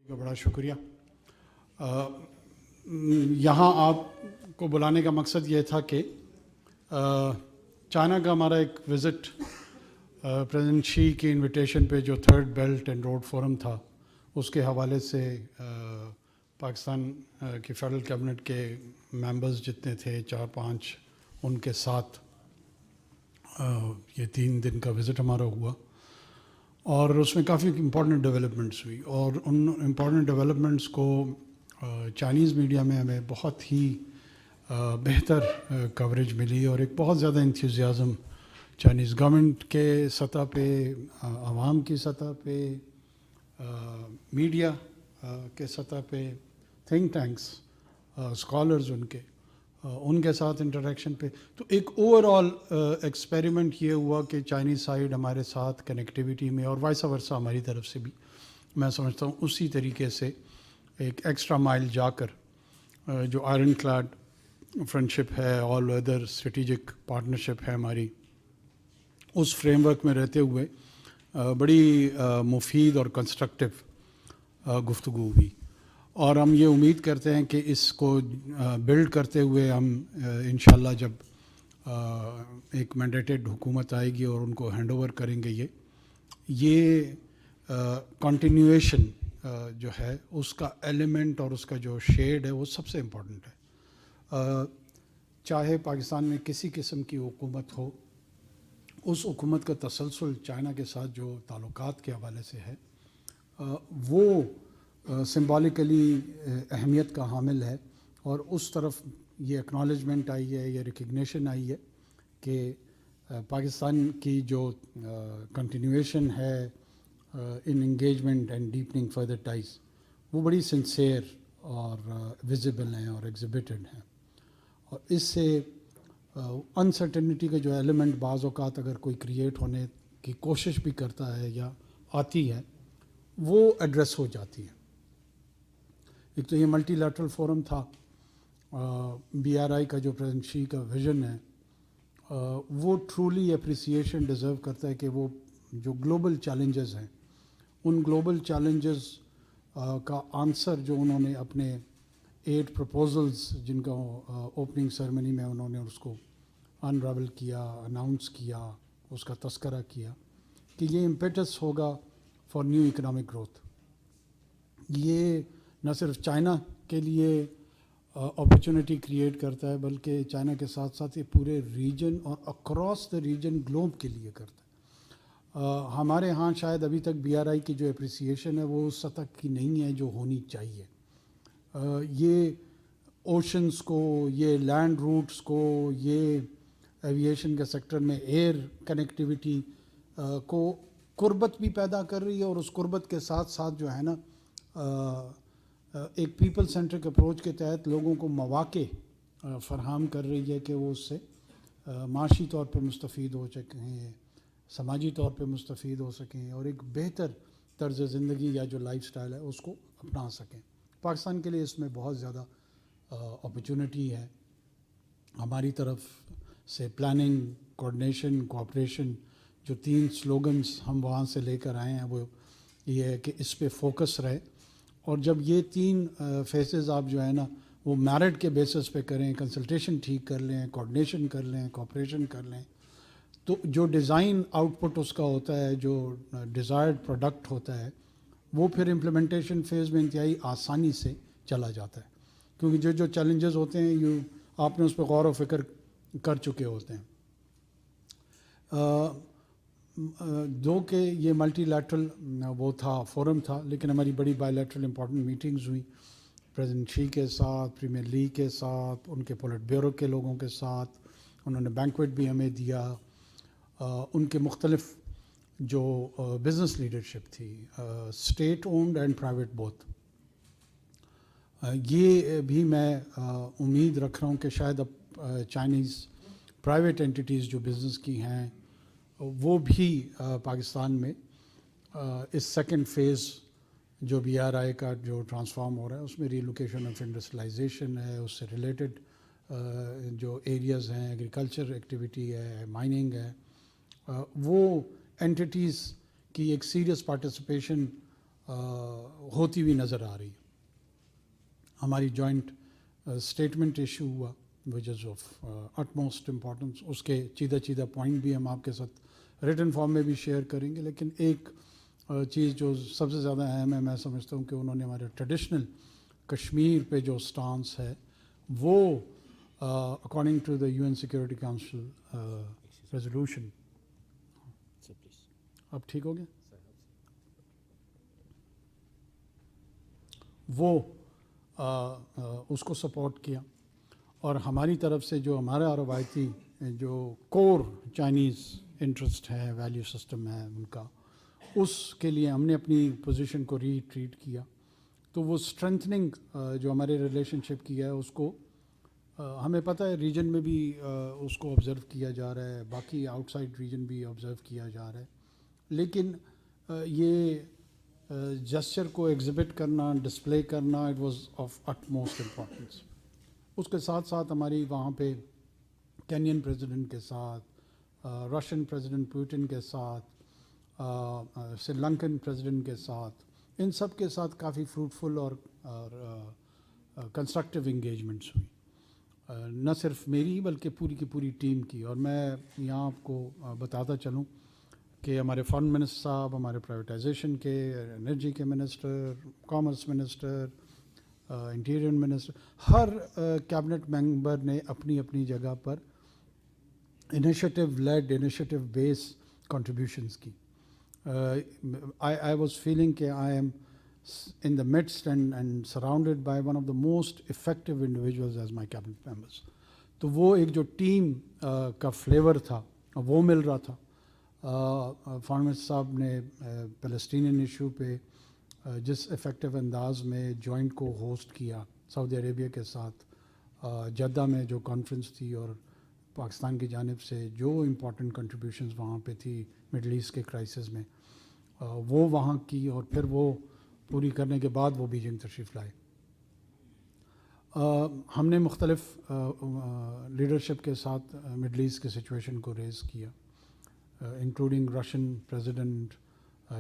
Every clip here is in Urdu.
کا بڑا شکریہ. یہاں آپ کو بلانے کا مقصد یہ تھا کہ چائنا کا ہمارا ایک وزٹ پریزیڈنٹ شی کی انویٹیشن پہ جو third belt and road forum تھا اس کے حوالے سے پاکستان کی فیڈرل کیبنٹ کے ممبرز جتنے تھے 4-5 ان کے ساتھ یہ 3 دن کا وزٹ ہمارا ہوا اور اس میں کافی امپورٹنٹ ڈیولپمنٹس ہوئی اور ان امپورٹنٹ ڈیولپمنٹس کو چائنیز میڈیا میں ہمیں بہت ہی بہتر کوریج ملی اور ایک بہت زیادہ انتھیوزیازم چائنیز گورنمنٹ کے سطح پہ، عوام کی سطح پہ، میڈیا کے سطح پہ، تھنک ٹینکس، اسکالرز ان کے ساتھ انٹریکشن پہ. تو ایک اوور آل ایکسپیریمنٹ یہ ہوا کہ چائنیز سائڈ ہمارے ساتھ کنیکٹیویٹی میں اور وائس ورسا ہماری طرف سے بھی میں سمجھتا ہوں اسی طریقے سے ایک ایکسٹرا مائل جا کر جو آئرن کلاڈ فرینڈشپ ہے، آل ویدر اسٹریٹجک پارٹنرشپ ہے ہماری، اس فریم ورک میں رہتے ہوئے بڑی مفید اور کنسٹرکٹیو گفتگو ہوئی اور ہم یہ امید کرتے ہیں کہ اس کو بلڈ کرتے ہوئے ہم انشاءاللہ جب ایک مینڈیٹڈ حکومت آئے گی اور ان کو ہینڈ اوور کریں گے یہ کنٹینیویشن جو ہے اس کا ایلیمنٹ اور اس کا جو شیڈ ہے وہ سب سے امپورٹنٹ ہے. چاہے پاکستان میں کسی قسم کی حکومت ہو، اس حکومت کا تسلسل چائنا کے ساتھ جو تعلقات کے حوالے سے ہے وہ سمبولکلی اہمیت کا حامل ہے اور اس طرف یہ اکنالجمنٹ آئی ہے، یہ ریکگنیشن آئی ہے کہ پاکستان کی جو کنٹینیویشن ہے ان انگیجمنٹ اینڈ ڈیپننگ فردر ٹائز وہ بڑی سنسیئر اور ویزیبل ہیں اور ایگزیبٹڈ ہیں. اور اس سے انسرٹنٹی کا جو ایلیمنٹ بعض اوقات اگر کوئی کریٹ ہونے کی کوشش بھی کرتا ہے یا آتی ہے وہ ایڈریس ہو جاتی ہے. ایک تو یہ ملٹی لیٹرل فورم تھا، بی آر آئی کا جو پریزیڈنٹ شی کا ویژن ہے وہ ٹرولی اپریسیشن ڈیزرو کرتا ہے کہ وہ جو گلوبل چیلنجز ہیں ان گلوبل چیلنجز کا آنسر جو انہوں نے اپنے 8 پروپوزلز جن کا اوپننگ سرمنی میں انہوں نے اس کو انراول کیا، اناؤنس کیا، اس کا تذکرہ کیا کہ یہ امپیٹس ہوگا فار نیو اکنامک گروتھ. یہ نہ صرف چائنا کے لیے اپرچونٹی کریٹ کرتا ہے بلکہ چائنا کے ساتھ ساتھ یہ پورے ریجن اور اکراس دا ریجن گلوب کے لیے کرتا ہے. ہمارے ہاں شاید ابھی تک بی آر آئی کی جو اپریسیشن ہے وہ اس سطح کی نہیں ہے جو ہونی چاہیے. یہ اوشنز کو، یہ لینڈ روٹس کو، یہ ایویشن کے سیکٹر میں ایئر کنیکٹیویٹی کو قربت بھی پیدا کر رہی ہے اور اس قربت کے ساتھ ساتھ جو ہے نا ایک پیپل سینٹرک اپروچ کے تحت لوگوں کو مواقع فراہم کر رہی ہے کہ وہ اس سے معاشی طور پہ مستفید ہو سکیں، سماجی طور پہ مستفید ہو سکیں اور ایک بہتر طرز زندگی یا جو لائف سٹائل ہے اس کو اپنا سکیں. پاکستان کے لیے اس میں بہت زیادہ اپرچونٹی ہے. ہماری طرف سے پلاننگ، کوآرڈینیشن، کوآپریشن جو 3 سلوگنز ہم وہاں سے لے کر آئے ہیں وہ یہ ہے کہ اس پہ فوکس رہے اور جب یہ 3 فیسز آپ جو ہے نا وہ میرٹ کے بیسس پہ کریں، کنسلٹیشن ٹھیک کر لیں، کوآرڈینیشن کر لیں، کوآپریشن کر لیں تو جو ڈیزائن آؤٹ پٹ اس کا ہوتا ہے، جو ڈیزائرڈ پروڈکٹ ہوتا ہے وہ پھر امپلیمنٹیشن فیز میں انتہائی آسانی سے چلا جاتا ہے کیونکہ جو چیلنجز ہوتے ہیں آپ نے اس پہ غور و فکر کر چکے ہوتے ہیں. دو کہ یہ ملٹی لیٹرل وہ تھا، فورم تھا، لیکن ہماری بڑی بائی لیٹرل امپورٹنٹ میٹنگز ہوئی پریزیڈنٹ شی کے ساتھ، پریمیئر لیگ کے ساتھ، ان کے پولیٹ بیورو کے لوگوں کے ساتھ. انہوں نے بینکویٹ بھی ہمیں دیا. ان کے مختلف جو بزنس لیڈرشپ تھی، state owned and private both, یہ بھی میں امید رکھ رہا ہوں کہ شاید اب چائنیز پرائیویٹ اینٹیٹیز جو بزنس کی ہیں وہ بھی پاکستان میں اس سیکنڈ فیز جو بی آر آئی کا جو ٹرانسفارم ہو رہا ہے اس میں ری لوکیشن آف انڈسٹریلائزیشن ہے، اس سے ریلیٹڈ جو ایریاز ہیں، ایگریکلچر ایکٹیویٹی ہے، مائننگ ہے، وہ اینٹیٹیز کی ایک سیریس پارٹیسپیشن ہوتی ہوئی نظر آ رہی ہے. ہماری جوائنٹ اسٹیٹمنٹ ایشو ہوا which is of utmost importance. اس کے چیدہ پوائنٹ بھی ہم آپ کے ساتھ ریٹن فارم میں بھی شیئر کریں گے. لیکن ایک چیز جو سب سے زیادہ اہم ہے میں سمجھتا ہوں کہ انہوں نے ہمارے ٹریڈیشنل کشمیر پہ جو سٹانس ہے وہ according to the UN security council resolution. اب ٹھیک ہو گیا؟ وہ اس کو سپورٹ کیا. اور ہماری طرف سے جو ہمارا روایتی جو کور چائنیز انٹرسٹ ہے ویلیو سسٹم ہے ان کا, اس کے لیے ہم نے اپنی پوزیشن کو ری ٹریٹ کیا. تو وہ اسٹرینتھننگ جو ہمارے ریلیشن شپ کی ہے اس کو ہمیں پتہ ہے ریجن میں بھی اس کو آبزرو کیا جا رہا ہے, باقی آؤٹ سائڈ ریجن بھی آبزرو کیا جا رہا ہے. لیکن یہ جسچر کو ایگزبٹ کرنا, ڈسپلے کرنا, it was of utmost importance. اس کے ساتھ ساتھ ہماری وہاں پہ کینین پریزیڈنٹ کے ساتھ, رشین پریزیڈنٹ پوٹن کے ساتھ, سری لنکن پریزیڈنٹ کے ساتھ, ان سب کے ساتھ کافی فروٹفل اور کنسٹرکٹیو انگیجمنٹس ہوئی, نہ صرف میری بلکہ پوری کی پوری ٹیم کی. اور میں یہاں آپ کو بتاتا چلوں کہ ہمارے فارن منسٹر صاحب, ہمارے پرائیویٹائزیشن کے, انرجی کے minister, commerce minister, interior minister, ہر کیبنٹ ممبر نے اپنی اپنی جگہ پر initiative lead, initiative based contributions کی. I was feeling کہ I am in the midst and surrounded by one of the most effective individuals as my cabinet members. تو وہ ایک جو ٹیم کا فلیور تھا وہ مل رہا تھا. فارن منسٹر صاحب نے فلسطینین ایشو پہ جس افیکٹو انداز میں جوائنٹ کو ہوسٹ کیا سعودی عربیہ کے ساتھ, جدہ میں جو کانفرنس تھی, اور پاکستان کی جانب سے جو امپورٹنٹ کنٹریبیوشنز وہاں پہ تھی مڈل ایسٹ کے کرائسس میں, وہ وہاں کی, اور پھر وہ پوری کرنے کے بعد وہ بیجنگ تشریف لائے. ہم نے مختلف لیڈرشپ کے ساتھ مڈل ایسٹ کے سچویشن کو ریز کیا, including Russian president,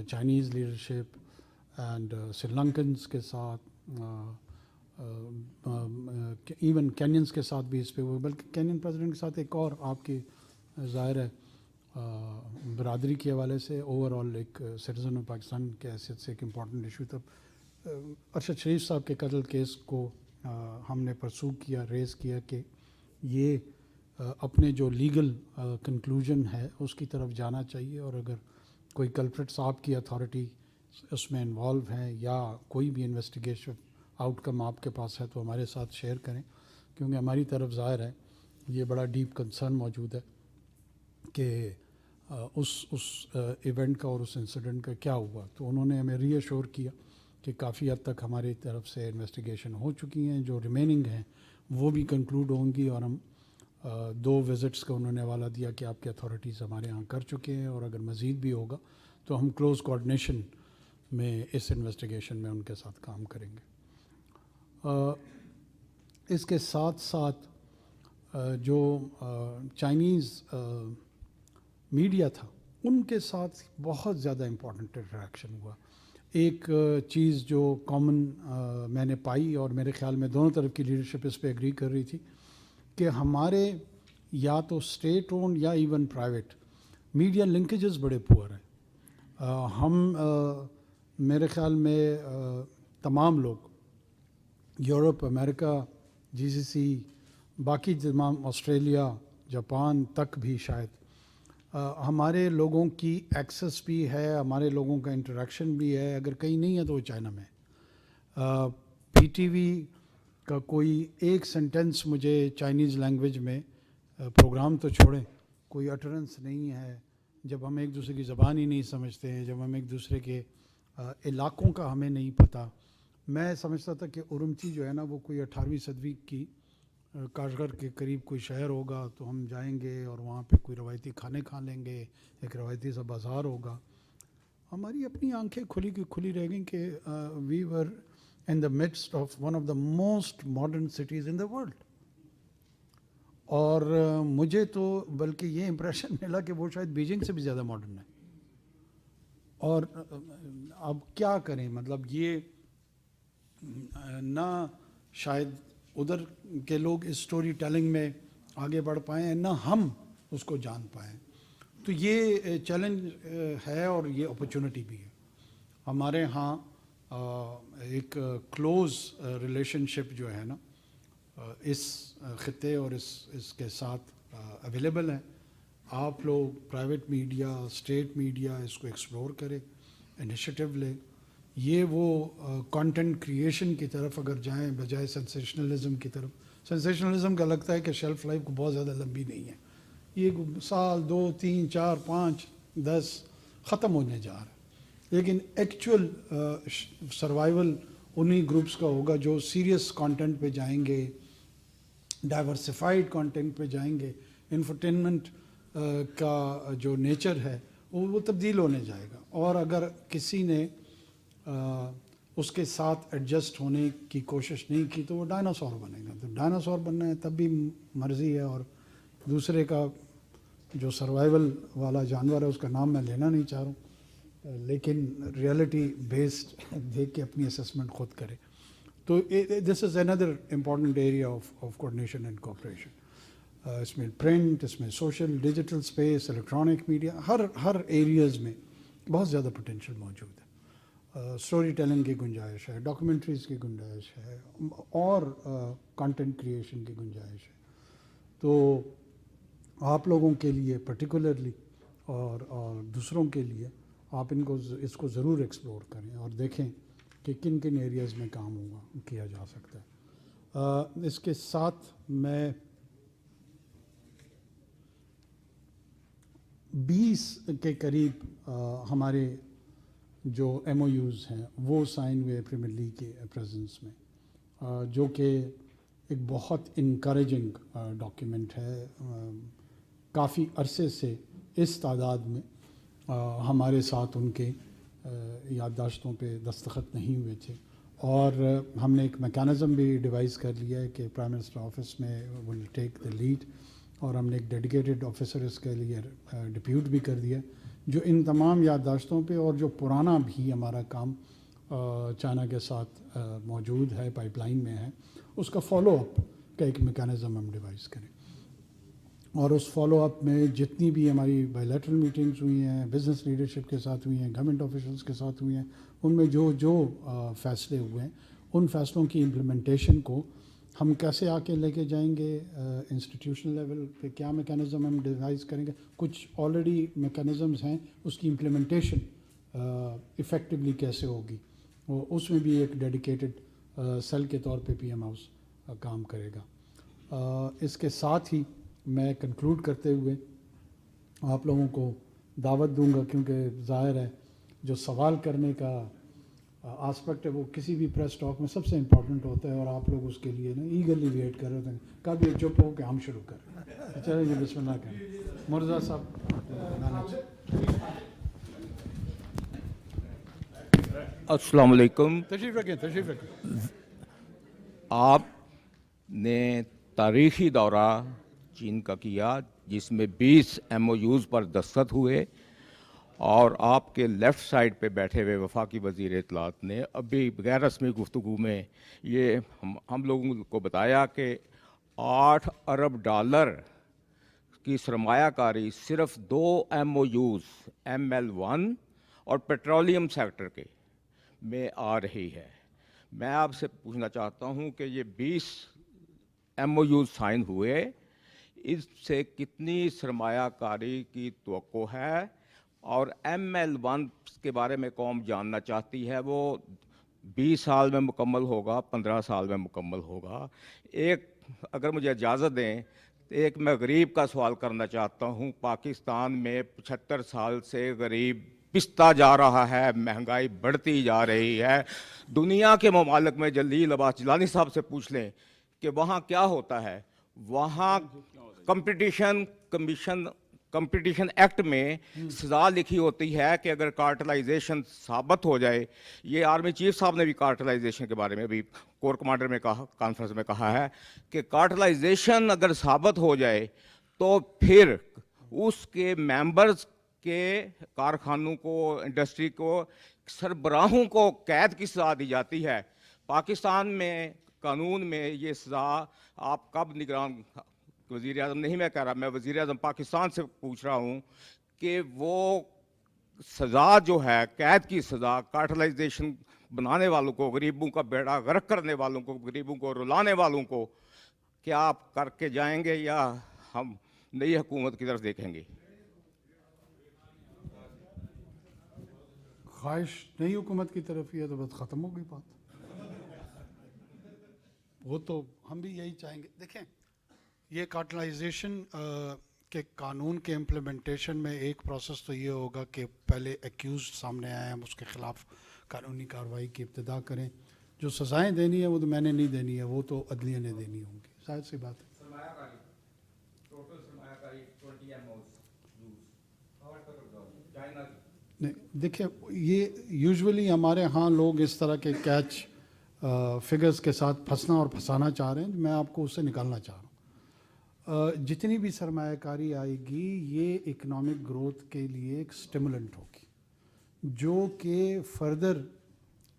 Chinese leadership and Sri Lankans کے ساتھ, ایون کینینس کے ساتھ بھی اس پہ ہوئے. بلکہ کینین پریزیڈنٹ کے ساتھ ایک اور آپ کی ظاہر ہے برادری کے حوالے سے اوور آل ایک سٹیزن آف پاکستان کے حیثیت سے ایک امپورٹنٹ ایشو تھا. ارشد شریف صاحب کے قتل کیس کو ہم نے پرسو کیا, ریز کیا کہ یہ اپنے جو لیگل کنکلوژن ہے اس کی طرف جانا چاہیے, اور اگر کوئی کلپریٹس آپ کی اتھارٹی اس میں انوالو ہیں یا کوئی بھی انویسٹیگیشن آؤٹ کم آپ کے پاس ہے تو ہمارے ساتھ شیئر کریں, کیونکہ ہماری طرف ظاہر ہے یہ بڑا ڈیپ کنسرن موجود ہے کہ اس ایونٹ کا اور اس انسیڈنٹ کا کیا ہوا. تو انہوں نے ہمیں ری ایشور کیا کہ کافی حد تک ہماری طرف سے انویسٹیگیشن ہو چکی ہیں, جو ریمیننگ ہیں وہ بھی کنکلوڈ ہوں گی, اور ہم 2 وزٹس کا انہوں نے حوالہ دیا کہ آپ کے اتھارٹیز ہمارے یہاں کر چکے ہیں, اور اگر مزید بھی ہوگا تو ہم کلوز کوآرڈینیشن میں اس انویسٹیگیشن میں ان کے ساتھ کام کریں گے. اس کے ساتھ ساتھ جو چائنیز میڈیا تھا ان کے ساتھ بہت زیادہ امپورٹنٹ انٹریکشن ہوا. ایک چیز جو کامن میں نے پائی, اور میرے خیال میں دونوں طرف کی لیڈرشپ اس پہ ایگری کر رہی تھی, کہ ہمارے یا تو اسٹیٹ اون یا ایون پرائیویٹ میڈیا لنکیجز بڑے پور ہیں. ہم میرے خیال میں تمام لوگ یورپ, امریکہ, GCC, باقی تمام آسٹریلیا, جاپان تک بھی شاید ہمارے لوگوں کی ایکسس بھی ہے, ہمارے لوگوں کا انٹریکشن بھی ہے. اگر کہیں نہیں ہے تو وہ چائنا میں. PTV کا کوئی ایک سینٹنس مجھے چائنیز لینگویج میں پروگرام تو چھوڑیں کوئی اٹرنس نہیں ہے, جب ہم ایک دوسرے کی زبان ہی نہیں سمجھتے ہیں, جب ہم ایک دوسرے کے علاقوں کا ہمیں نہیں پتہ. میں سمجھتا تھا کہ اورمچی جو ہے نا وہ کوئی 18ویں صدی کی کاشغر کے قریب کوئی شہر ہوگا, تو ہم جائیں گے اور وہاں پہ کوئی روایتی کھانے کھا لیں گے, ایک روایتی سا بازار ہوگا. ہماری اپنی آنکھیں کھلی کی کھلی رہ گئیں کہ وی ور ان دا midst of one of the most modern cities in the world. اور مجھے تو بلکہ یہ امپریشن ملا کہ وہ شاید بیجنگ سے بھی زیادہ ماڈرن ہے. اور اب کیا کریں, مطلب یہ نہ شاید ادھر کے لوگ اس سٹوری ٹیلنگ میں آگے بڑھ پائیں, نہ ہم اس کو جان پائیں. تو یہ چیلنج ہے اور یہ اپرچونٹی بھی ہے. ہمارے ہاں ایک کلوز ریلیشن شپ جو ہے نا اس خطے اور اس کے ساتھ اویلیبل ہے. آپ لوگ پرائیویٹ میڈیا, اسٹیٹ میڈیا اس کو ایکسپلور کرے, انیشیٹو لے. یہ وہ کانٹینٹ کریشن کی طرف اگر جائیں بجائے سینسیشنلزم کی طرف. سینسیشنلزم کا لگتا ہے کہ شیلف لائف کو بہت زیادہ لمبی نہیں ہے, یہ سال 2 3 4 5 10 ختم ہونے جا رہا ہے. لیکن ایکچول سروائیول انہی گروپس کا ہوگا جو سیریس کانٹینٹ پہ جائیں گے, ڈائیورسفائڈ کانٹینٹ پہ جائیں گے. انفرٹینمنٹ کا جو نیچر ہے وہ تبدیل ہونے جائے گا. اور اگر کسی نے اس کے ساتھ ایڈجسٹ ہونے کی کوشش نہیں کی تو وہ ڈائناسور بنے گا. تو ڈائناسور بننا ہے تب بھی مرضی ہے, اور دوسرے کا جو سروائیول والا جانور ہے اس کا نام میں لینا نہیں چاہ رہا ہوں, لیکن ریئلٹی بیسڈ دیکھ کے اپنی اسیسمنٹ خود کرے. تو دس از اندر important area of coordination and cooperation. اس میں پرنٹ, اس میں social digital space, electronic media, ہر ایریاز میں بہت زیادہ پوٹینشیل موجود ہے. اسٹوری ٹیلنگ کی گنجائش ہے, ڈاکومنٹریز کی گنجائش ہے, اور کانٹینٹ کریشن کی گنجائش ہے. تو آپ لوگوں کے لیے پرٹیکولرلی اور دوسروں کے لیے آپ اس کو ضرور ایکسپلور کریں اور دیکھیں کہ کن کن ایریاز میں کام کیا جا سکتا ہے. اس کے ساتھ میں 20 کے قریب ہمارے جو ایم او یوز ہیں وہ سائن ہوئے پریمیئر لیگ کے پریزنس میں, جو کہ ایک بہت انکریجنگ ڈاکیومنٹ ہے. کافی عرصے سے اس تعداد میں ہمارے ساتھ ان کے یادداشتوں پہ دستخط نہیں ہوئے تھے, اور ہم نے ایک میکانزم بھی ڈیوائز کر لیا ہے کہ پرائم منسٹر آفس میں ول ٹیک دا لیڈ, اور ہم نے ایک ڈیڈیکیٹڈ آفیسر اس کے لیے ڈپیوٹ بھی کر دیا جو ان تمام یادداشتوں پہ, اور جو پرانا بھی ہمارا کام چائنا کے ساتھ موجود ہے, پائپ لائن میں ہے, اس کا فالو اپ کا ایک میکانزم ہم ڈیوائز کریں. اور اس فالو اپ میں جتنی بھی ہماری بائیلیٹرل میٹنگز ہوئی ہیں, بزنس لیڈرشپ کے ساتھ ہوئی ہیں, گورنمنٹ آفیشلز کے ساتھ ہوئی ہیں, ان میں جو فیصلے ہوئے ہیں ان فیصلوں کی امپلیمنٹیشن کو ہم کیسے آکے لے کے جائیں گے, انسٹیٹیوشنل لیول پہ کیا میکانزم ہم ڈیوائز کریں گے. کچھ آلریڈی میکانزمز ہیں, اس کی امپلیمنٹیشن ایفیکٹولی کیسے ہوگی, اس میں بھی ایک ڈیڈیکیٹڈ سیل کے طور پہ پی ایم ہاؤس کام کرے گا. اس کے ساتھ ہی میں کنکلوڈ کرتے ہوئے آپ لوگوں کو دعوت دوں گا, کیونکہ ظاہر ہے جو سوال کرنے کا آسپیکٹ ہے وہ کسی بھی پریس ٹاک میں سب سے امپورٹنٹ ہوتا ہے, اور آپ لوگ اس کے لیے نا ایگرلی ویٹ کر رہے ہیں کب یہ چپ ہو کہ ہم شروع کریں. چلیں جی, بسم اللہ کریں. مرزا صاحب السلام علیکم. تشریف رکھیں. آپ نے تاریخی دورہ چین کا کیا جس میں 20 ایم او یوز پر دستخط ہوئے, اور آپ کے لیفٹ سائڈ پہ بیٹھے ہوئے وفاقی وزیر اطلاعات نے ابھی غیر رسمی گفتگو میں یہ ہم لوگوں کو بتایا کہ $8 ارب کی سرمایہ کاری صرف 2 ایم او یوز ML1 اور پیٹرولیم سیکٹر کے میں آ رہی ہے. میں آپ سے پوچھنا چاہتا ہوں کہ یہ 20 ایم او یوز سائن ہوئے, اس سے کتنی سرمایہ کاری کی توقع ہے, اور ML1 کے بارے میں قوم جاننا چاہتی ہے, وہ 20 سال میں مکمل ہوگا, 15 سال میں مکمل ہوگا. ایک اگر مجھے اجازت دیں تو ایک میں غریب کا سوال کرنا چاہتا ہوں. پاکستان میں 75 سال سے غریب پستا جا رہا ہے, مہنگائی بڑھتی جا رہی ہے. دنیا کے ممالک میں جلیل عباس جیلانی صاحب سے پوچھ لیں کہ وہاں کیا ہوتا ہے. وہاں کمپٹیشن ایکٹ میں سزا لکھی ہوتی ہے کہ اگر کارٹلائزیشن ثابت ہو جائے, یہ آرمی چیف صاحب نے بھی کارٹلائزیشن کے بارے میں ابھی کور کمانڈر میں کانفرنس میں کہا ہے کہ کارٹلائزیشن اگر ثابت ہو جائے تو پھر اس کے ممبرز کہ کارخانوں کو, انڈسٹری کو, سربراہوں کو قید کی سزا دی جاتی ہے. پاکستان میں قانون میں یہ سزا آپ کب نگران وزیر اعظم نہیں میں کہہ رہا, میں وزیر اعظم پاکستان سے پوچھ رہا ہوں کہ وہ سزا جو ہے قید کی سزا, کارٹلائزیشن بنانے والوں کو, غریبوں کا بیڑا غرق کرنے والوں کو, غریبوں کو رلانے والوں کو, کیا آپ کر کے جائیں گے یا ہم نئی حکومت کی طرف دیکھیں گے؟ خواہش نئی حکومت کی طرف ہی ہے تو بس ختم ہو گئی بات. وہ تو ہم بھی یہی چاہیں گے. دیکھیں یہ کارٹلائزیشن کے قانون کے امپلیمنٹیشن میں ایک پروسیس تو یہ ہوگا کہ پہلے ایکیوز سامنے آئے, ہم اس کے خلاف قانونی کارروائی کی ابتدا کریں. جو سزائیں دینی ہے وہ تو میں نے نہیں دینی ہے, وہ تو عدلیہ نے دینی ہوں گی, ظاہر سی بات ہے. نہیں دیکھیں یہ یوزولی ہمارے ہاں لوگ اس طرح کے کیچ فگرز کے ساتھ پھنسنا اور پھنسانا چاہ رہے ہیں, میں آپ کو اس سے نکالنا چاہ رہا ہوں. جتنی بھی سرمایہ کاری آئے گی یہ اکنامک گروتھ کے لیے ایک سٹیمولنٹ ہوگی, جو کہ فردر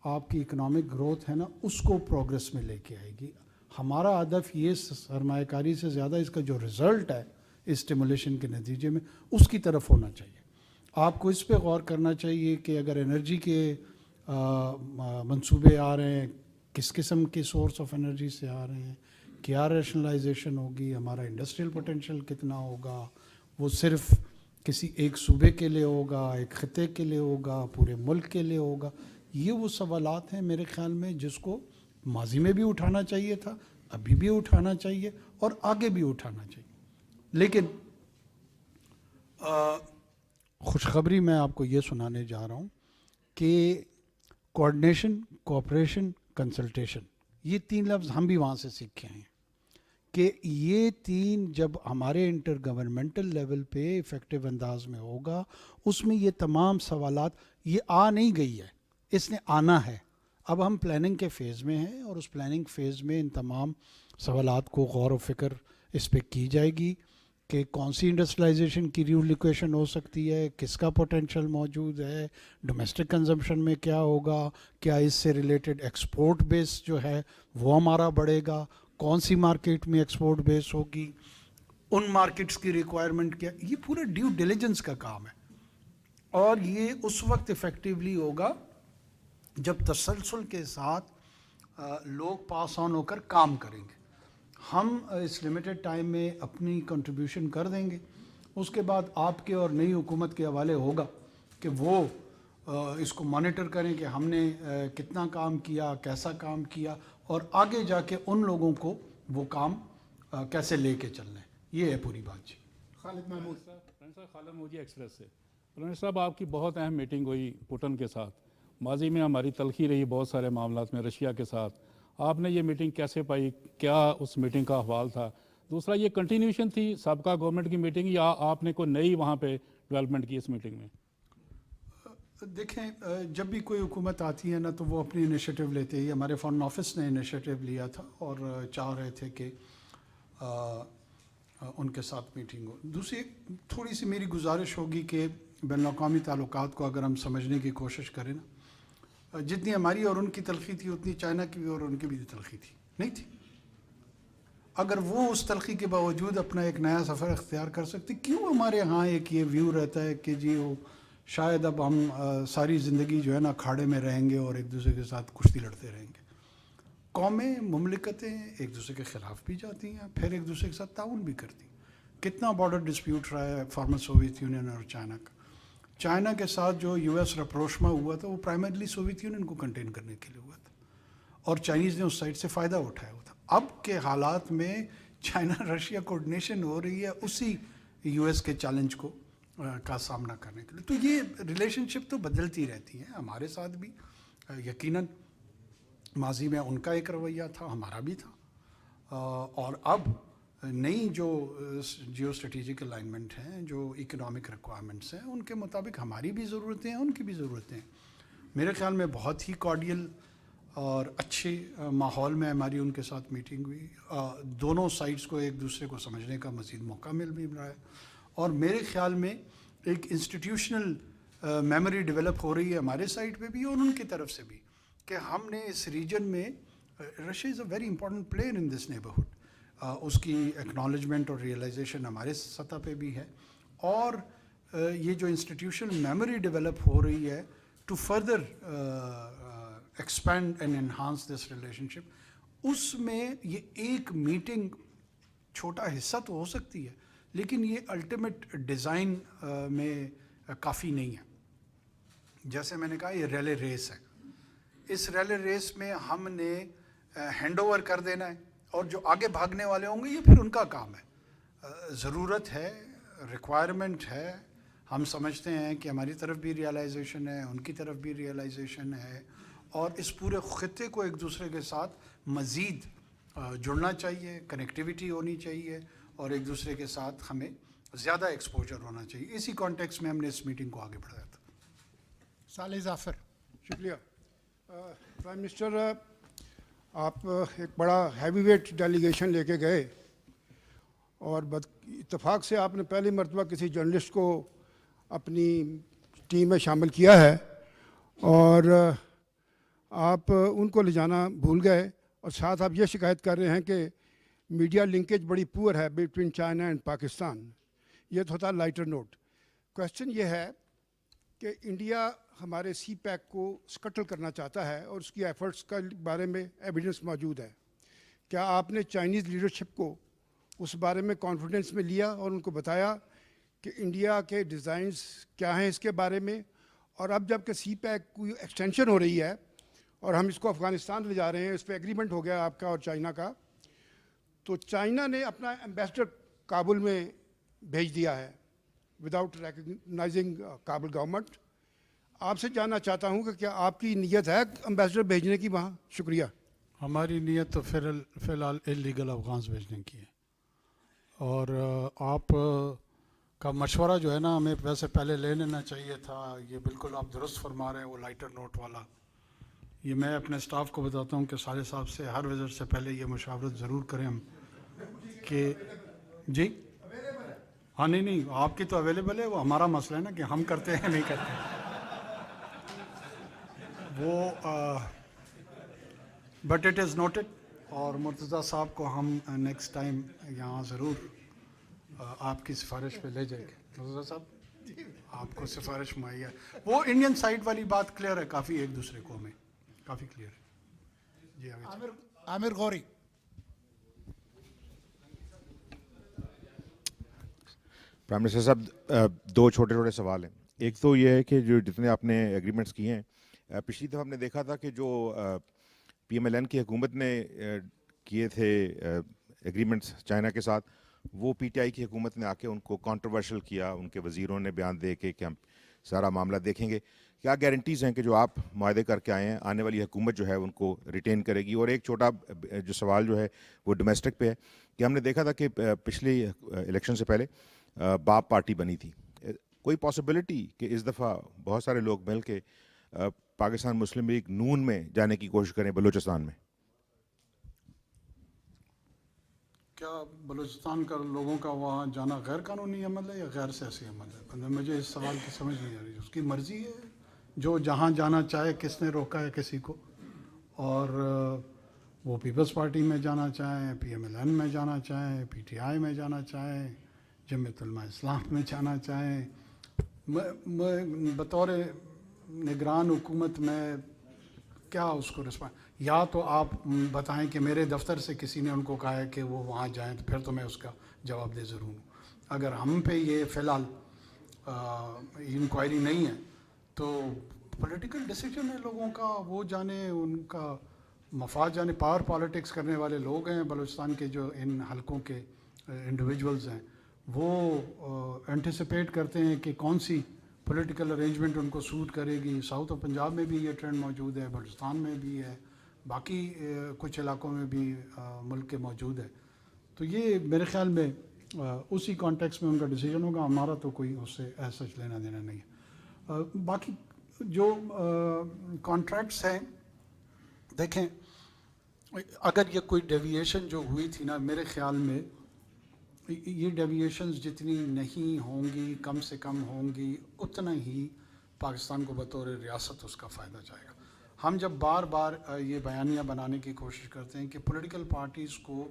آپ کی اکنامک گروتھ ہے نا اس کو پروگریس میں لے کے آئے گی. ہمارا ہدف یہ سرمایہ کاری سے زیادہ اس کا جو رزلٹ ہے اس اسٹیمولیشن کے نتیجے میں اس کی طرف ہونا چاہیے. آپ کو اس پہ غور کرنا چاہیے کہ اگر انرجی کے منصوبے آ رہے ہیں, کس قسم کے سورس آف انرجی سے آ رہے ہیں, کیا ریشنلائزیشن ہوگی, ہمارا انڈسٹریل پوٹینشیل کتنا ہوگا, وہ صرف کسی ایک صوبے کے لیے ہوگا, ایک خطے کے لیے ہوگا, پورے ملک کے لیے ہوگا. یہ وہ سوالات ہیں میرے خیال میں جس کو ماضی میں بھی اٹھانا چاہیے تھا, ابھی بھی اٹھانا چاہیے اور آگے بھی اٹھانا چاہیے. لیکن خوشخبری میں آپ کو یہ سنانے جا رہا ہوں کہ کوآرڈینیشن, کوآپریشن, کنسلٹیشن, یہ تین لفظ ہم بھی وہاں سے سیکھے ہیں کہ یہ تین جب ہمارے انٹر گورنمنٹل لیول پہ ایفیکٹو انداز میں ہوگا, اس میں یہ تمام سوالات, یہ آ نہیں گئی ہے, اس نے آنا ہے. اب ہم پلاننگ کے فیز میں ہیں اور اس پلاننگ فیز میں ان تمام سوالات کو غور و فکر اس پہ کی جائے گی کہ کون سی انڈسٹریلائزیشن کی ریولوکیشن ہو سکتی ہے, کس کا پوٹینشیل موجود ہے, ڈومیسٹک کنزمپشن میں کیا ہوگا, کیا اس سے ریلیٹڈ ایکسپورٹ بیس جو ہے وہ ہمارا بڑھے گا, کون سی مارکیٹ میں ایکسپورٹ بیس ہوگی, ان مارکیٹس کی ریکوائرمنٹ کیا. یہ پورے ڈیو ڈیلیجنس کا کام ہے اور یہ اس وقت افیکٹولی ہوگا جب تسلسل کے ساتھ لوگ پاس آن ہو کر کام کریں گے. ہم اس لمیٹڈ ٹائم میں اپنی کنٹریبیوشن کر دیں گے, اس کے بعد آپ کے اور نئی حکومت کے حوالے ہوگا کہ وہ اس کو مانیٹر کریں کہ ہم نے کتنا کام کیا, کیسا کام کیا, اور آگے جا کے ان لوگوں کو وہ کام کیسے لے کے چلنا ہے. یہ ہے پوری بات. جی خالد محمود صاحب, خالد موجی ایکسپریس سے. پرنس صاحب آپ کی بہت اہم میٹنگ ہوئی پوٹن کے ساتھ, ماضی میں ہماری تلخی رہی بہت سارے معاملات میں رشیا کے ساتھ, آپ نے یہ میٹنگ کیسے پائی, کیا اس میٹنگ کا احوال تھا؟ دوسرا یہ کنٹینیوشن تھی سابقہ گورنمنٹ کی میٹنگ یا آپ نے کوئی نئی وہاں پہ ڈیولپمنٹ کی اس میٹنگ میں؟ دیکھیں جب بھی کوئی حکومت آتی ہے نا تو وہ اپنی انیشیٹو لیتے ہی. ہمارے فارن آفس نے انیشیٹو لیا تھا اور چاہ رہے تھے کہ ان کے ساتھ میٹنگ ہو. دوسری تھوڑی سی میری گزارش ہوگی کہ بین الاقوامی تعلقات کو اگر ہم سمجھنے کی کوشش کریں نا, جتنی ہماری اور ان کی تلخی تھی اتنی چائنا کی بھی اور ان کی بھی تلخی تھی, نہیں تھی. اگر وہ اس تلخی کے باوجود اپنا ایک نیا سفر اختیار کر سکتے, کیوں ہمارے ہاں ایک یہ ویو رہتا ہے کہ جی وہ شاید اب ہم ساری زندگی جو ہے نا کھاڑے میں رہیں گے اور ایک دوسرے کے ساتھ کشتی لڑتے رہیں گے. قومیں, مملکتیں ایک دوسرے کے خلاف بھی جاتی ہیں, پھر ایک دوسرے کے ساتھ تعاون بھی کرتی ہیں. کتنا بارڈر ڈسپیوٹ رہا ہے فارمر سوویت یونین اور چائنا کا. چائنا کے ساتھ جو یو ایس رپروشما ہوا تھا وہ پرائمرلی سوویت یونین کو کنٹین کرنے کے لیے ہوا تھا اور چائنیز نے اس سائڈ سے فائدہ اٹھایا ہوا تھا. اب کے حالات میں چائنا رشیا کوآرڈینیشن ہو رہی ہے اسی یو ایس کے چیلنج کو کا سامنا کرنے کے لیے. تو یہ ریلیشن شپ تو بدلتی رہتی ہے, ہمارے ساتھ بھی یقیناً ماضی میں ان کا ایک رویہ تھا, ہمارا بھی تھا, اور اب نئی جو جیو اسٹریٹجک الائنمنٹ ہیں, جو اکنامک ریکوائرمنٹس ہیں, ان کے مطابق ہماری بھی ضرورتیں ہیں, ان کی بھی ضرورتیں ہیں. میرے خیال میں بہت ہی کارڈیل اور اچھے ماحول میں ہماری ان کے ساتھ میٹنگ ہوئی. دونوں سائڈس کو ایک دوسرے کو سمجھنے کا مزید موقع مل بھی رہا ہے اور میرے خیال میں ایک انسٹیٹیوشنل میموری ڈیولپ ہو رہی ہے ہمارے سائڈ پہ بھی اور ان کی طرف سے بھی کہ ہم نے اس ریجن میں Russia is a very important player in this neighbourhood, اس کی ایکنالجمنٹ اور ریئلائزیشن ہمارے سطح پہ بھی ہے، اور یہ جو انسٹیٹیوشنل میموری ڈیولپ ہو رہی ہے to further expand and enhance this relationship, اس میں یہ ایک میٹنگ چھوٹا حصہ تو ہو سکتی ہے لیکن یہ الٹیمیٹ ڈیزائن میں کافی نہیں ہے. جیسے میں نے کہا یہ ریلے ریس ہے، اس ریلے ریس میں ہم نے ہینڈ اوور کر دینا ہے اور جو آگے بھاگنے والے ہوں گے یہ پھر ان کا کام ہے. ضرورت ہے، ریکوائرمنٹ ہے، ہم سمجھتے ہیں کہ ہماری طرف بھی ریئلائزیشن ہے، ان کی طرف بھی ریئلائزیشن ہے، اور اس پورے خطے کو ایک دوسرے کے ساتھ مزید جڑنا چاہیے، کنیکٹیویٹی ہونی چاہیے اور ایک دوسرے کے ساتھ ہمیں زیادہ ایکسپوجر ہونا چاہیے. اسی کانٹیکس میں ہم نے اس میٹنگ کو آگے بڑھایا تھا. صالح ظافر. شکریہ. پرائم منسٹر، آپ ایک بڑا ہیوی ویٹ ڈیلیگیشن لے کے گئے اور اتفاق سے آپ نے پہلی مرتبہ کسی جرنلسٹ کو اپنی ٹیم میں شامل کیا ہے اور آپ ان کو لے جانا بھول گئے، اور ساتھ آپ یہ شکایت کر رہے ہیں کہ میڈیا لنکیج بڑی پور ہے بٹوین چائنا اینڈ پاکستان. یہ تو ہوتا لائٹر نوٹ. کویشچن یہ ہے کہ انڈیا ہمارے سی پیک کو سکٹل کرنا چاہتا ہے اور اس کی ایفرٹس کا بارے میں ایویڈنس موجود ہے. کیا آپ نے چائنیز لیڈرشپ کو اس بارے میں کانفیڈنس میں لیا اور ان کو بتایا کہ انڈیا کے ڈیزائنز کیا ہیں اس کے بارے میں؟ اور اب جب کہ سی پیک کی ایکسٹینشن ہو رہی ہے اور ہم اس کو افغانستان لے جا رہے ہیں، اس پہ ایگریمنٹ ہو گیا آپ کا اور چائنا کا، تو چائنا نے اپنا ایمبیسڈر کابل میں بھیج دیا ہے وداؤٹ ریکگنائزنگ کابل گورنمنٹ. آپ سے جاننا چاہتا ہوں کہ کیا آپ کی نیت ہے ایمبیسڈر بھیجنے کی وہاں؟ شکریہ. ہماری نیت تو فی الحال اللیگل افغانس بھیجنے کی ہے، اور آپ کا مشورہ جو ہے نا ہمیں ویسے پہلے لے لینا چاہیے تھا. یہ بالکل آپ درست فرما رہے ہیں، وہ لائٹر نوٹ والا. یہ میں اپنے اسٹاف کو بتاتا ہوں کہ صالح صاحب سے ہر وزٹ سے پہلے یہ مشاورت ضرور کریں ہم کہ جی ہاں نہیں آپ کی تو اویلیبل ہے، وہ ہمارا مسئلہ ہے نا کہ ہم کرتے ہیں نہیں کرتے. وہ بٹ اٹ از نوٹڈ، اور مرتضیٰ صاحب کو ہم نیکسٹ ٹائم یہاں ضرور آپ کی سفارش پہ لے جائیں گے. مرتضیٰ صاحب آپ کو سفارش مہیا ہے. وہ انڈین سائڈ والی بات کلیئر ہے کافی، ایک دوسرے کو ہمیں کافی کلیئر ہے. جی عامر غوری. پرائم منسٹر صاحب، دو چھوٹے چھوٹے سوال ہیں. ایک تو یہ ہے کہ جو جتنے آپ نے ایگریمنٹس کیے ہیں، پچھلی دفعہ ہم نے دیکھا تھا کہ جو پی ایم ایل این کی حکومت نے کیے تھے ایگریمنٹس چائنا کے ساتھ، وہ پی ٹی آئی کی حکومت نے آ کے ان کو کانٹروورشل کیا. ان کے وزیروں نے بیان دے کے کہ ہم سارا معاملہ دیکھیں گے. کیا گارنٹیز ہیں کہ جو آپ معاہدے کر کے آئے ہیں آنے والی حکومت جو ہے ان کو ریٹین کرے گی؟ اور ایک چھوٹا جو سوال جو ہے وہ ڈومیسٹک پہ ہے کہ ہم نے دیکھا تھا کہ پچھلی الیکشن سے پہلے باپ پارٹی بنی تھی. کوئی پاسبلٹی کہ اس دفعہ بہت سارے لوگ مل کے پاکستان مسلم لیگ نون میں جانے کی کوشش کریں بلوچستان میں؟ کیا بلوچستان کا لوگوں کا وہاں جانا غیر قانونی عمل ہے یا غیر سیاسی عمل ہے؟ مجھے اس سوال کی سمجھ نہیں آ رہی. اس کی مرضی ہے، جو جہاں جانا چاہے. کس نے روکا ہے کسی کو؟ اور وہ پیپلز پارٹی میں جانا چاہیں، پی ایم ایل این میں جانا چاہیں، پی ٹی آئی میں جانا چاہیں، جمعیت علماء اسلام میں جانا چاہیں، میں بطور نگران حکومت میں کیا اس کو رسپانس؟ یا تو آپ بتائیں کہ میرے دفتر سے کسی نے ان کو کہا ہے کہ وہ وہاں جائیں، تو پھر تو میں اس کا جواب دے ضرور ہوں. اگر ہم پہ یہ فی الحال انکوائری نہیں ہے تو پولیٹیکل ڈیسیجن ہے لوگوں کا، وہ جانے، ان کا مفاد جانے. پاور پالیٹکس کرنے والے لوگ ہیں بلوچستان کے، جو ان حلقوں کے انڈیویجولز ہیں، وہ انٹیسپیٹ کرتے ہیں کہ کون سی پولیٹیکل ارینجمنٹ ان کو سوٹ کرے گی. ساؤتھ آف پنجاب میں بھی یہ ٹرینڈ موجود ہے، بلوچستان میں بھی ہے، باقی کچھ علاقوں میں بھی ملک کے موجود ہے. تو یہ میرے خیال میں اسی کانٹیکس میں ان کا ڈیسیجن ہوگا. ہمارا تو کوئی اس سے ایسا لینا دینا نہیں ہے. باقی جو کانٹریکٹس ہیں، دیکھیں اگر یہ کوئی ڈیویشن جو ہوئی تھی نا، میرے خیال میں یہ ڈیویشنز جتنی نہیں ہوں گی، کم سے کم ہوں گی، اتنا ہی پاکستان کو بطور ریاست اس کا فائدہ جائے گا. ہم جب بار بار یہ بیانیہ بنانے کی کوشش کرتے ہیں کہ پولیٹیکل پارٹیز کو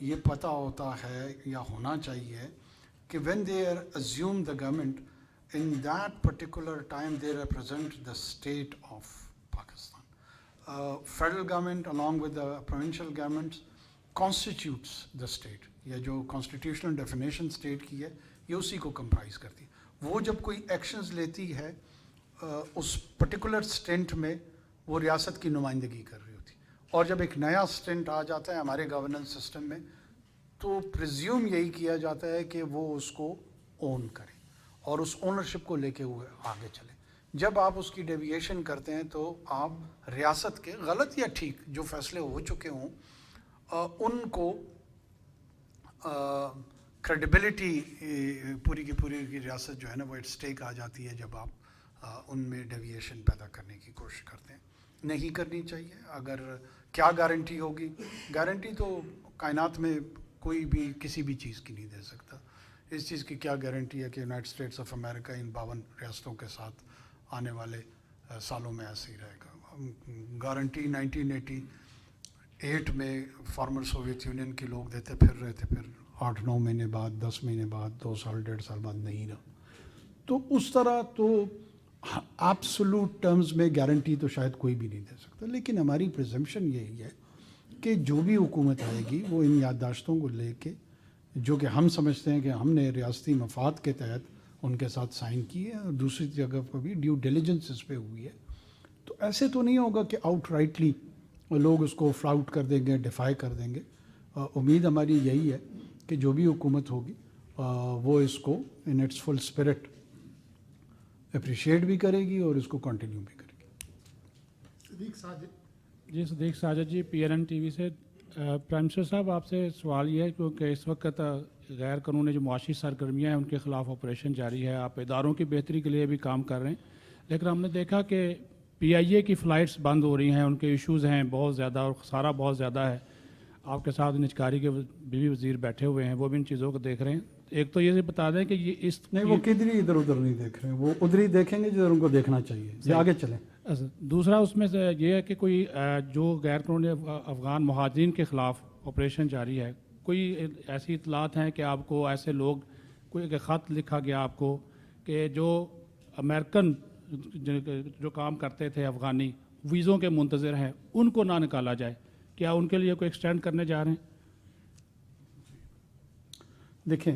یہ پتہ ہوتا ہے یا ہونا چاہیے کہ when they assume the government, in that particular time they represent the state of Pakistan. Federal government along with the provincial governments constitutes the state. یہ جو constitutional definition state کی ہے یہ اسی کو comprise کرتی ہے. وہ جب کوئی actions لیتی ہے اس پرٹیکولر اسٹینٹ میں وہ ریاست کی نمائندگی کر رہی ہوتی، اور جب ایک نیا اسٹینٹ آ جاتا ہے ہمارے گورننس سسٹم میں تو پریزیوم یہی کیا جاتا ہے کہ وہ اس کو اون کرے اور اس اونرشپ کو لے کے وہ آگے چلے. جب آپ اس کی ڈیویشن کرتے ہیں تو آپ ریاست کے غلط یا ٹھیک جو فیصلے ہو چکے ہوں ان کو کریڈیبلٹی پوری کی پوری کی ریاست جو ہے نا وہ ایٹ اسٹیک آ جاتی ہے جب آپ ان میں ڈیویشن پیدا کرنے کی کوشش کرتے ہیں. نہیں کرنی چاہیے. اگر کیا گارنٹی ہوگی؟ گارنٹی تو کائنات میں کوئی بھی کسی بھی چیز کی نہیں دے سکتا. اس چیز کی کیا گارنٹی ہے کہ یونائٹڈ اسٹیٹس آف امریکہ ان 52 ریاستوں کے ساتھ آنے والے سالوں میں ایسے ہی رہے گا؟ گارنٹی 1988 میں فارمر سوویت یونین کے لوگ دیتے پھر رہے تھے، پھر 8-9 مہینے بعد، 10 مہینے بعد، 2 سال 1.5 سال بعد نہیں رہا. تو اس طرح تو ایبسولوٹ ٹرمز میں گارنٹی تو شاید کوئی بھی نہیں دے سکتا، لیکن ہماری پریزمپشن یہی ہے کہ جو بھی حکومت آئے گی وہ ان یادداشتوں کو لے کے جو کہ ہم سمجھتے ہیں کہ ہم نے ریاستی مفاد کے تحت ان کے ساتھ سائن کی ہے اور دوسری جگہ پر بھی ڈیو ڈیلیجنس اس پہ ہوئی ہے، تو ایسے تو نہیں ہوگا کہ آؤٹ رائٹلی لوگ اس کو فلاؤٹ کر دیں گے، ڈیفائی کر دیں گے. امید ہماری یہی ہے کہ جو بھی حکومت ہوگی وہ اس کو in its full spirit appreciate بھی کرے گی اور اس کو کنٹینیو بھی کرے گی. جی صدیق ساجد جی PNN TV سے. پرائم منسٹر صاحب آپ سے سوال یہ ہے کیونکہ اس وقت غیر قانونی جو معاشی سرگرمیاں ہیں ان کے خلاف آپریشن جاری ہے، آپ اداروں کی بہتری کے لیے بھی کام کر رہے ہیں، لیکن ہم نے دیکھا کہ PIA کی فلائٹس بند ہو رہی ہیں، ان کے ایشوز ہیں بہت زیادہ اور خسارہ بہت زیادہ ہے. آپ کے ساتھ نجکاری کے بیوی وزیر بیٹھے ہوئے ہیں، وہ بھی ان چیزوں کو دیکھ رہے ہیں. ایک تو یہ بتا دیں کہ یہ اس نہیں وہ کدھر ہی ادھر ادھر نہیں دیکھ رہے ہیں، وہ ادھر ہی دیکھیں گے جدھر ان کو دیکھنا چاہیے. یہ آگے چلیں. دوسرا اس میں سے یہ ہے کہ کوئی جو غیر قانونی افغان مہاجرین کے خلاف آپریشن جاری ہے، کوئی ایسی اطلاعات ہیں کہ آپ کو ایسے لوگ، کوئی خط لکھا گیا آپ کو کہ جو امریکن جو کام کرتے تھے افغانی ویزوں کے منتظر ہیں ان کو نہ نکالا جائے، کیا ان کے لیے کوئی ایکسٹینڈ کرنے جا رہے ہیں؟ دیکھیں،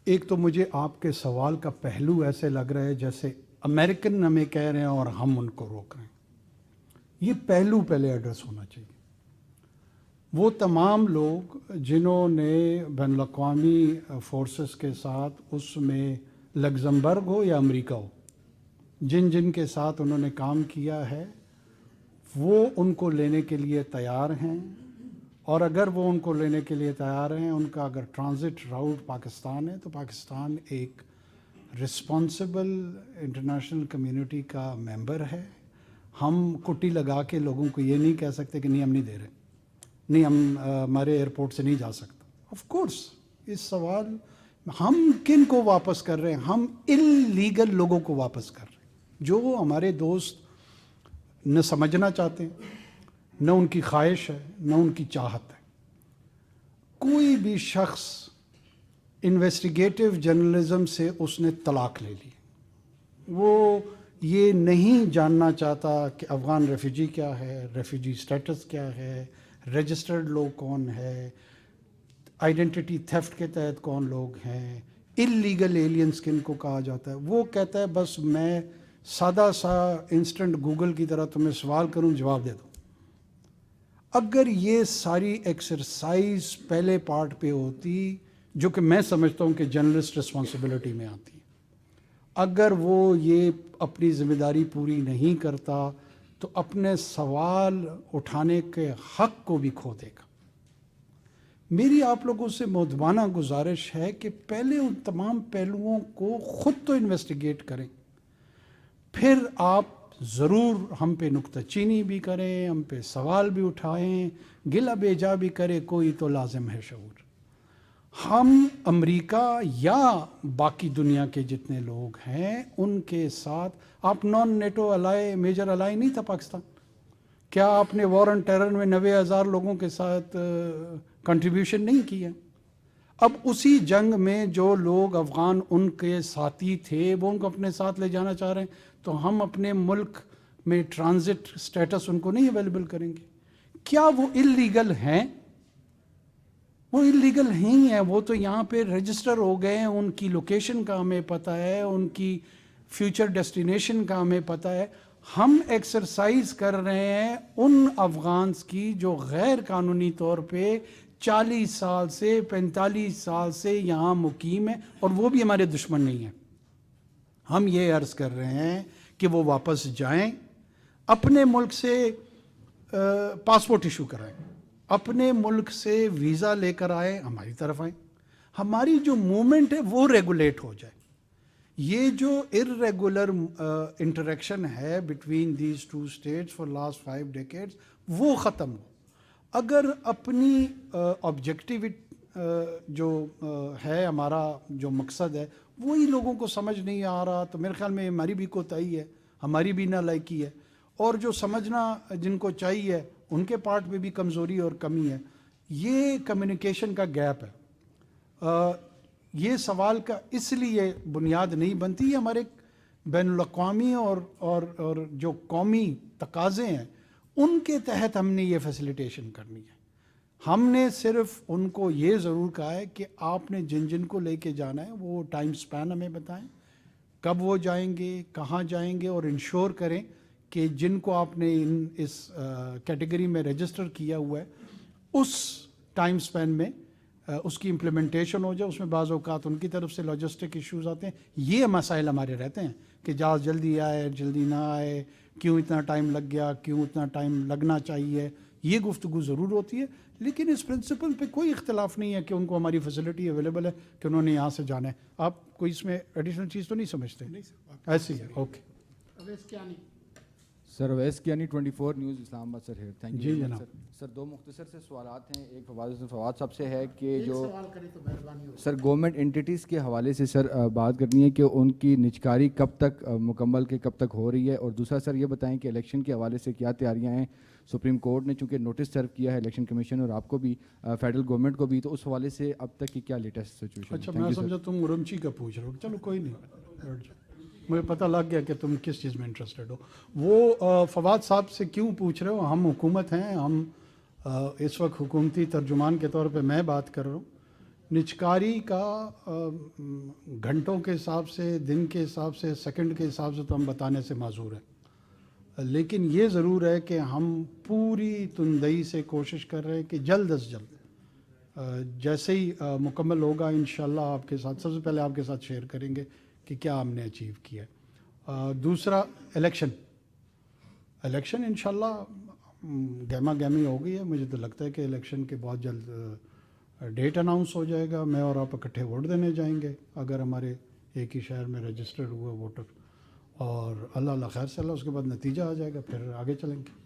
ایک تو مجھے آپ کے سوال کا پہلو ایسے لگ رہا ہے جیسے امریکن ہمیں کہہ رہے ہیں اور ہم ان کو روک رہے ہیں. یہ پہلو پہلے ایڈریس ہونا چاہیے. وہ تمام لوگ جنہوں نے بین الاقوامی فورسز کے ساتھ اس میں لگزمبرگ ہو یا امریکہ ہو، جن کے ساتھ انہوں نے کام کیا ہے وہ ان کو لینے کے لیے تیار ہیں، اور اگر وہ ان کو لینے کے لیے تیار ہیں، ان کا اگر ٹرانزٹ راؤٹ پاکستان ہے تو پاکستان ایک رسپانسبل انٹرنیشنل کمیونٹی کا ممبر ہے. ہم کٹی لگا کے لوگوں کو یہ نہیں کہہ سکتے کہ نہیں ہم نہیں دے رہے، نہیں ہم ہمارے ایئرپورٹ سے نہیں جا سکتا. آف کورس اس سوال ہم کن کو واپس کر رہے ہیں؟ ہم انلیگل لوگوں کو واپس کر رہے ہیں جو ہمارے دوست نہ سمجھنا چاہتے ہیں، نہ ان کی خواہش ہے، نہ ان کی چاہت ہے. کوئی بھی شخص انویسٹیگیٹو جرنلزم سے اس نے طلاق لے لی، وہ یہ نہیں جاننا چاہتا کہ افغان ریفیوجی کیا ہے، ریفیوجی سٹیٹس کیا ہے، رجسٹرڈ لوگ کون ہے، آئیڈینٹی تھیفٹ کے تحت کون لوگ ہیں، انلیگل ایلینز کن کو کہا جاتا ہے. وہ کہتا ہے بس میں سادہ سا انسٹنٹ گوگل کی طرح تمہیں سوال کروں جواب دے دو. اگر یہ ساری ایکسرسائز پہلے پارٹ پہ ہوتی جو کہ میں سمجھتا ہوں کہ جرنلسٹ رسپانسبلٹی میں آتی ہے، اگر وہ یہ اپنی ذمہ داری پوری نہیں کرتا تو اپنے سوال اٹھانے کے حق کو بھی کھو دے گا. میری آپ لوگوں سے مؤدبانہ گزارش ہے کہ پہلے ان تمام پہلوؤں کو خود تو انویسٹیگیٹ کریں، پھر آپ ضرور ہم پہ نکتہ چینی بھی کریں، ہم پہ سوال بھی اٹھائیں، گلہ بیجا بھی کرے، کوئی تو لازم ہے شعور. ہم امریکہ یا باقی دنیا کے جتنے لوگ ہیں ان کے ساتھ، آپ نان نیٹو الائی، میجر الائی نہیں تھا پاکستان؟ کیا آپ نے وار آن ٹیرر میں 90,000 لوگوں کے ساتھ کنٹریبیوشن نہیں کیا؟ اب اسی جنگ میں جو لوگ افغان ان کے ساتھی تھے وہ ان کو اپنے ساتھ لے جانا چاہ رہے ہیں، تو ہم اپنے ملک میں ٹرانزٹ سٹیٹس ان کو نہیں اویلیبل کریں گے؟ کیا وہ اللیگل ہیں؟ وہ اللیگل نہیں ہے، وہ تو یہاں پہ رجسٹر ہو گئے ہیں، ان کی لوکیشن کا ہمیں پتہ ہے، ان کی فیوچر ڈیسٹینیشن کا ہمیں پتہ ہے۔ ہم ایکسرسائز کر رہے ہیں ان افغانس کی جو غیر قانونی طور پہ 40 سال سے 45 سال سے یہاں مقیم ہیں، اور وہ بھی ہمارے دشمن نہیں ہیں۔ ہم یہ عرض کر رہے ہیں کہ وہ واپس جائیں، اپنے ملک سے پاسپورٹ ایشو کرائیں، اپنے ملک سے ویزا لے کر آئے، ہماری طرف آئیں، ہماری جو موومنٹ ہے وہ ریگولیٹ ہو جائے۔ یہ جو ارریگولر انٹریکشن ہے between these two states for last 5 decades وہ ختم ہو۔ اگر اپنی آبجیکٹیو جو ہے ہمارا جو مقصد ہے وہی لوگوں کو سمجھ نہیں آ رہا، تو میرے خیال میں ہماری بھی کوتاہی ہے، ہماری بھی نالائکی ہے، اور جو سمجھنا جن کو چاہیے ان کے پارٹ میں بھی کمزوری اور کمی ہے۔ یہ کمیونیکیشن کا گیپ ہے۔ یہ سوال کا اس لیے بنیاد نہیں بنتی، یہ ہمارے بین الاقوامی اور جو قومی تقاضے ہیں ان کے تحت ہم نے یہ فیسیلیٹیشن کرنی ہے۔ ہم نے صرف ان کو یہ ضرور کہا ہے کہ آپ نے جن جن کو لے کے جانا ہے وہ ٹائم سپین ہمیں بتائیں، کب وہ جائیں گے، کہاں جائیں گے، اور انشور کریں کہ جن کو آپ نے اس کیٹیگری میں رجسٹر کیا ہوا ہے اس ٹائم سپین میں اس کی امپلیمنٹیشن ہو جائے۔ اس میں بعض اوقات ان کی طرف سے لاجسٹک ایشوز آتے ہیں، یہ مسائل ہمارے رہتے ہیں کہ جہاز جلدی آئے جلدی نہ آئے، کیوں اتنا ٹائم لگ گیا، کیوں اتنا ٹائم لگنا چاہیے، یہ گفتگو ضرور ہوتی ہے۔ لیکن اس پرنسپل پہ کوئی اختلاف نہیں ہے کہ ان کو ہماری فیسلٹی اویلیبل ہے کہ انہوں نے یہاں سے جانا ہے۔ آپ کوئی اس میں ایڈیشنل چیز تو نہیں سمجھتے؟ ایسے ہی ہے، اوکے۔ سر اویس کیانی 24 نیوز اسلام آباد سر ہے، تھینک جی یو جناب۔ سر دو مختصر سے سوالات ہیں۔ ایک فواد صاحب سے ہے کہ جو سر گورنمنٹ انٹیٹیز کے حوالے سے سر بات کرنی ہے کہ ان کی نجکاری کب تک مکمل کے کب تک ہو رہی ہے، اور دوسرا سر یہ بتائیں کہ الیکشن کے حوالے سے کیا تیاریاں ہیں؟ سپریم کورٹ نے چونکہ نوٹس سرو کیا ہے الیکشن کمیشن اور آپ کو بھی، فیڈرل گورنمنٹ کو بھی، تو اس حوالے سے اب تک کی کیا لیٹسٹ سچویشن؟ اچھا، میں سمجھا تم مرمچی کا پوچھ رہے ہو، چلو کوئی نہیں، مجھے پتہ لگ گیا کہ تم کس چیز میں انٹرسٹڈ ہو۔ وہ فواد صاحب سے کیوں پوچھ رہے ہو؟ ہم حکومت ہیں، ہم اس وقت حکومتی ترجمان کے طور پہ میں بات کر رہا ہوں۔ نجکاری کا گھنٹوں کے حساب سے، دن کے حساب سے، سیکنڈ کے حساب سے تو ہم بتانے سے معذور ہیں، لیکن یہ ضرور ہے کہ ہم پوری تندئی سے کوشش کر رہے ہیں کہ جلد از جلد جیسے ہی مکمل ہوگا انشاءاللہ آپ کے ساتھ، سب سے پہلے آپ کے ساتھ شیئر کریں گے کہ کیا ہم نے اچیو کیا ہے۔ دوسرا الیکشن انشاءاللہ گہما گہمی ہو گئی ہے، مجھے تو لگتا ہے کہ الیکشن کے بہت جلد ڈیٹ اناؤنس ہو جائے گا، میں اور آپ اکٹھے ووٹ دینے جائیں گے اگر ہمارے ایک ہی شہر میں رجسٹرڈ ہوئے ووٹر، اور اللہ خیر سے اللہ اس کے بعد نتیجہ آ جائے گا، پھر آگے چلیں گے۔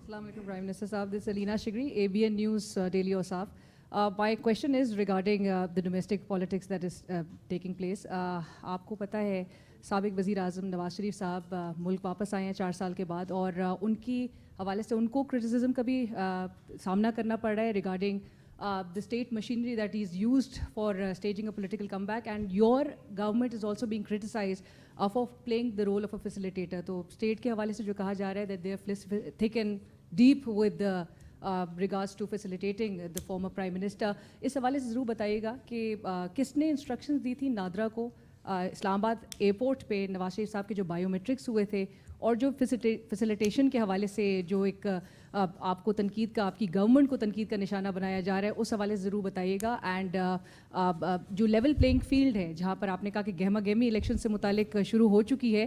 Assalamu alaikum, Prime Minister Saab. This is Alina Shigri, ABN News Daily Osaf. My question is regarding the domestic politics that is taking place. آپ کو پتہ ہے سابق وزیر اعظم نواز شریف صاحب ملک واپس آئے ہیں 4 سال کے بعد، اور ان کی حوالے سے ان کو کرٹیسزم کا بھی سامنا کرنا پڑ رہا ہے regarding the state machinery that is used for staging a political comeback, and your government is also being criticized for playing the role of a facilitator. تو state کے حوالے سے جو کہا جا رہا ہے that they are thick and deep with the regards to facilitating the former prime minister. اس حوالے سے ضرور بتائیے گا کہ کس نے انسٹرکشنز دی تھی نادرا کو اسلام آباد ایئرپورٹ پہ نواز شریف صاحب کے جو بایو میٹرکس ہوئے تھے، اور جو فیسیلیٹیشن کے حوالے سے جو ایک آپ کو تنقید کا، آپ کی گورنمنٹ کو تنقید کا نشانہ بنایا جا رہا ہے، اس حوالے سے ضرور بتائیے گا۔ اینڈ جو لیول پلینگ فیلڈ ہے جہاں پر آپ نے کہا کہ گہما گہمی الیکشن سے متعلق شروع ہو چکی ہے،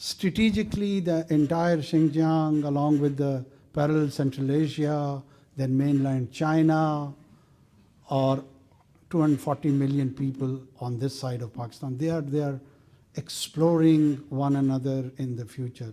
strategically the entire Xinjiang along with the parallel Central Asia, then mainland China, or 240 million people on this side of Pakistan, they are exploring one another in the future.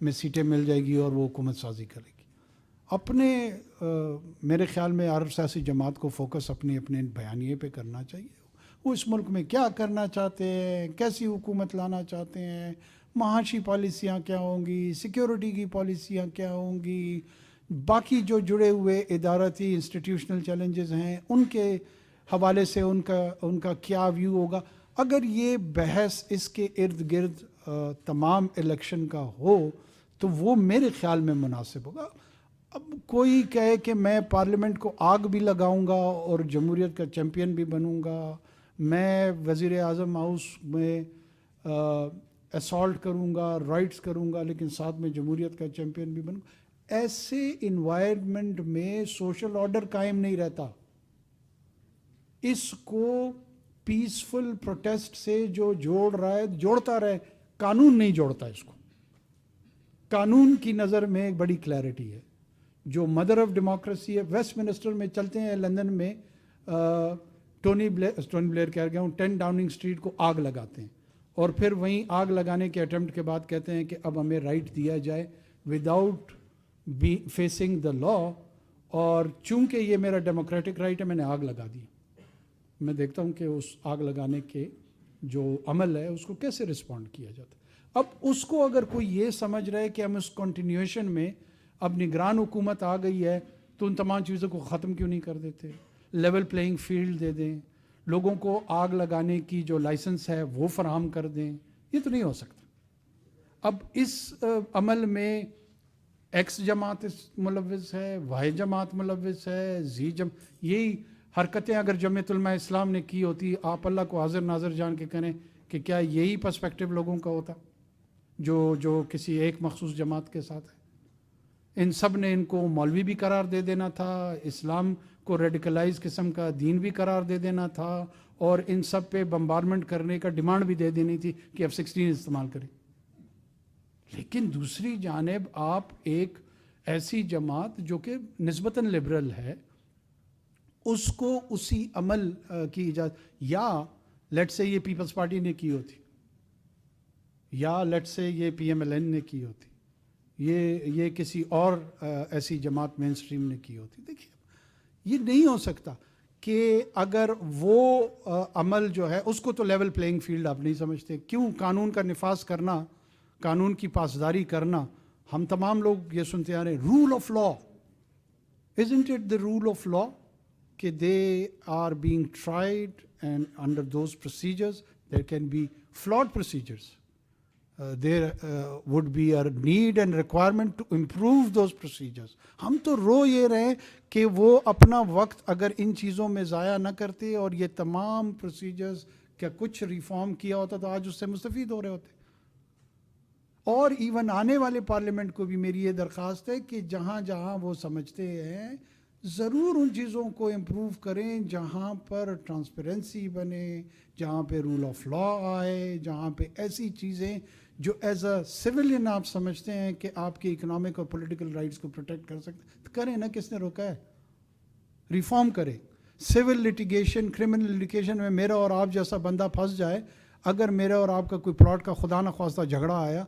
میں سیٹیں مل جائے گی اور وہ حکومت سازی کرے گی. اپنے میرے خیال میں عرب سیاسی جماعت کو فوکس اپنے بیانیے پہ کرنا چاہیے. وہ اس ملک میں کیا کرنا چاہتے ہیں, کیسی حکومت لانا چاہتے ہیں, معاشی پالیسیاں کیا ہوں گی, سیکیورٹی کی پالیسیاں کیا ہوں گی, باقی جو جڑے ہوئے ادارتی انسٹیٹیوشنل چیلنجز ہیں ان کے حوالے سے ان کا کیا ویو ہوگا. اگر یہ بحث اس کے ارد گرد تمام الیکشن کا ہو تو وہ میرے خیال میں مناسب ہوگا. اب کوئی کہے کہ میں پارلیمنٹ کو آگ بھی لگاؤں گا اور جمہوریت کا چیمپئن بھی بنوں گا, میں وزیر اعظم ہاؤس میں اسالٹ کروں گا, رائٹس کروں گا, لیکن ساتھ میں جمہوریت کا چیمپئن بھی بنوں گا, ایسے انوائرمنٹ میں سوشل آرڈر قائم نہیں رہتا. اس کو پیسفل پروٹیسٹ سے جو جوڑ رہا ہے جوڑتا رہے, قانون نہیں جوڑتا اس کو. قانون کی نظر میں ایک بڑی کلیئرٹی ہے. جو مدر آف ڈیموکریسی ہے, ویسٹ منسٹر میں چلتے ہیں, لندن میں ٹونی بلیئر کہہ گیا ہوں 10 ڈاؤننگ اسٹریٹ کو آگ لگاتے ہیں اور پھر وہیں آگ لگانے کے اٹیمپٹ کے بعد کہتے ہیں کہ اب ہمیں رائٹ دیا جائے وداؤٹ فیسنگ دا لا, اور چونکہ یہ میرا ڈیموکریٹک رائٹ ہے میں نے آگ لگا دی. میں دیکھتا ہوں کہ اس آگ لگانے کے جو عمل ہے اس کو کیسے رسپونڈ کیا جاتا ہے. اب اس کو اگر کوئی یہ سمجھ رہے کہ ہم اس کنٹینیوشن میں اب نگران حکومت آ گئی ہے تو ان تمام چیزوں کو ختم کیوں نہیں کر دیتے, لیول پلینگ فیلڈ دے دیں, لوگوں کو آگ لگانے کی جو لائسنس ہے وہ فراہم کر دیں. یہ تو نہیں ہو سکتا. اب اس عمل میں ایکس جماعت ملوث ہے, وائی جماعت ملوث ہے, یہی حرکتیں اگر جمعیت علماء اسلام نے کی ہوتی, آپ اللہ کو حاضر ناظر جان کے کریں کہ کیا یہی پرسپیکٹو لوگوں کا ہوتا جو کسی ایک مخصوص جماعت کے ساتھ ہے. ان سب نے ان کو مولوی بھی قرار دے دینا تھا, اسلام کو ریڈیکلائز قسم کا دین بھی قرار دے دینا تھا, اور ان سب پہ بمبارمنٹ کرنے کا ڈیمانڈ بھی دے دینی تھی کہ F-16 استعمال کریں. لیکن دوسری جانب آپ ایک ایسی جماعت جو کہ نسبتاً لبرل ہے اس کو اسی عمل کی اجازت, یا لیٹ سے یہ پیپلز پارٹی نے کی ہوتی, یا لیٹ سے یہ PMLN نے کی ہوتی, یہ کسی اور ایسی جماعت مین اسٹریم نے کی ہوتی. دیکھیے یہ نہیں ہو سکتا کہ اگر وہ عمل جو ہے اس کو تو لیول پلینگ فیلڈ آپ نہیں سمجھتے. کیوں قانون کا نفاذ کرنا, قانون کی پاسداری کرنا, ہم تمام لوگ یہ سنتے آ رہے ہیں rule of law. Isn't it the rule of law کہ they are being tried and under those procedures there can be flawed procedures. There would be a need and requirement to improve those procedures. ہم تو رو یہ رہے کہ وہ اپنا وقت اگر ان چیزوں میں ضائع نہ کرتے اور یہ تمام پروسیجرز کا کچھ ریفارم کیا ہوتا تو آج اس سے مستفید ہو رہے ہوتے. اور ایون آنے والے پارلیمنٹ کو بھی میری یہ درخواست ہے کہ جہاں جہاں وہ سمجھتے ہیں ضرور ان چیزوں کو امپروو کریں, جہاں پر ٹرانسپیرنسی بنے, جہاں پہ رول آف لا آئے, جہاں پہ ایسی چیزیں جو ایز اے سویلین آپ سمجھتے ہیں کہ آپ کے اکنامک اور پولیٹیکل رائٹس کو پروٹیکٹ کر سکتے تو کریں نا. کس نے روکا ہے؟ ریفارم کریں. سول لٹیگیشن, کرمنل لٹیگیشن میں میرا اور آپ جیسا بندہ پھنس جائے, اگر میرا اور آپ کا کوئی پلاٹ کا خدا نخواستہ جھگڑا آیا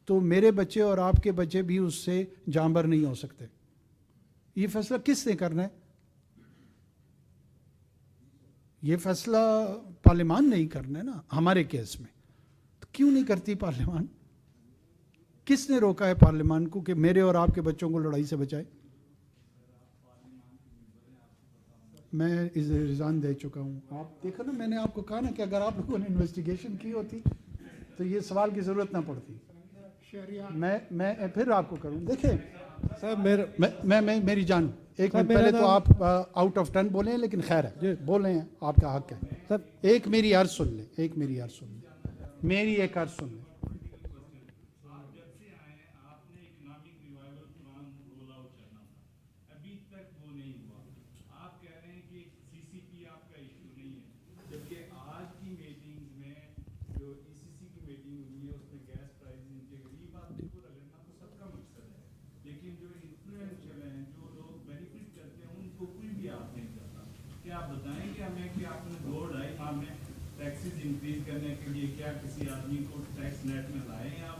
تو میرے بچے اور آپ کے بچے بھی اس سے جانبر نہیں ہو سکتے. یہ فیصلہ کس نے کرنا ہے؟ یہ فیصلہ پارلیمان نہیں کرنا ہے نا ہمارے کیس میں. تو کیوں نہیں کرتی پارلیمان؟ کس نے روکا ہے پارلیمان کو کہ میرے اور آپ کے بچوں کو لڑائی سے بچائے؟ میں رضان دے چکا ہوں. آپ دیکھو نا, میں نے آپ کو کہا نا کہ اگر آپ لوگوں نے انویسٹیگیشن کی ہوتی تو یہ سوال کی ضرورت نہ پڑتی. میں پھر آپ کو کروں. دیکھیں سر میں میری جان ایک منٹ پہلے تو آپ آؤٹ آف ٹرن بولیں, لیکن خیر ہے بولیں, آپ کا حق ہے. سر ایک میری عرض سن لیں, میری ایک عرض سن لیں. آپ بتائیں کہ ہمیں کہ آپ نے 2-2.5 ماہ میں ٹیکسز انکریز کرنے کے لیے کیا کسی آدمی کو ٹیکس نیٹ میں لائے ہیں آپ؟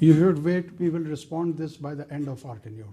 You should wait, we will respond this by the end of our tenure.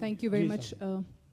Thank you very much.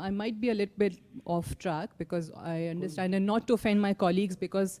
I might be a little bit off track because I understand and not to offend my colleagues because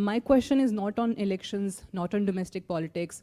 My question is not on elections, not on domestic politics.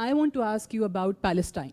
I want to ask you about Palestine,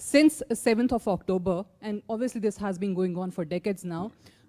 Since 7th of October, and obviously this has been going on for decades now,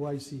OIC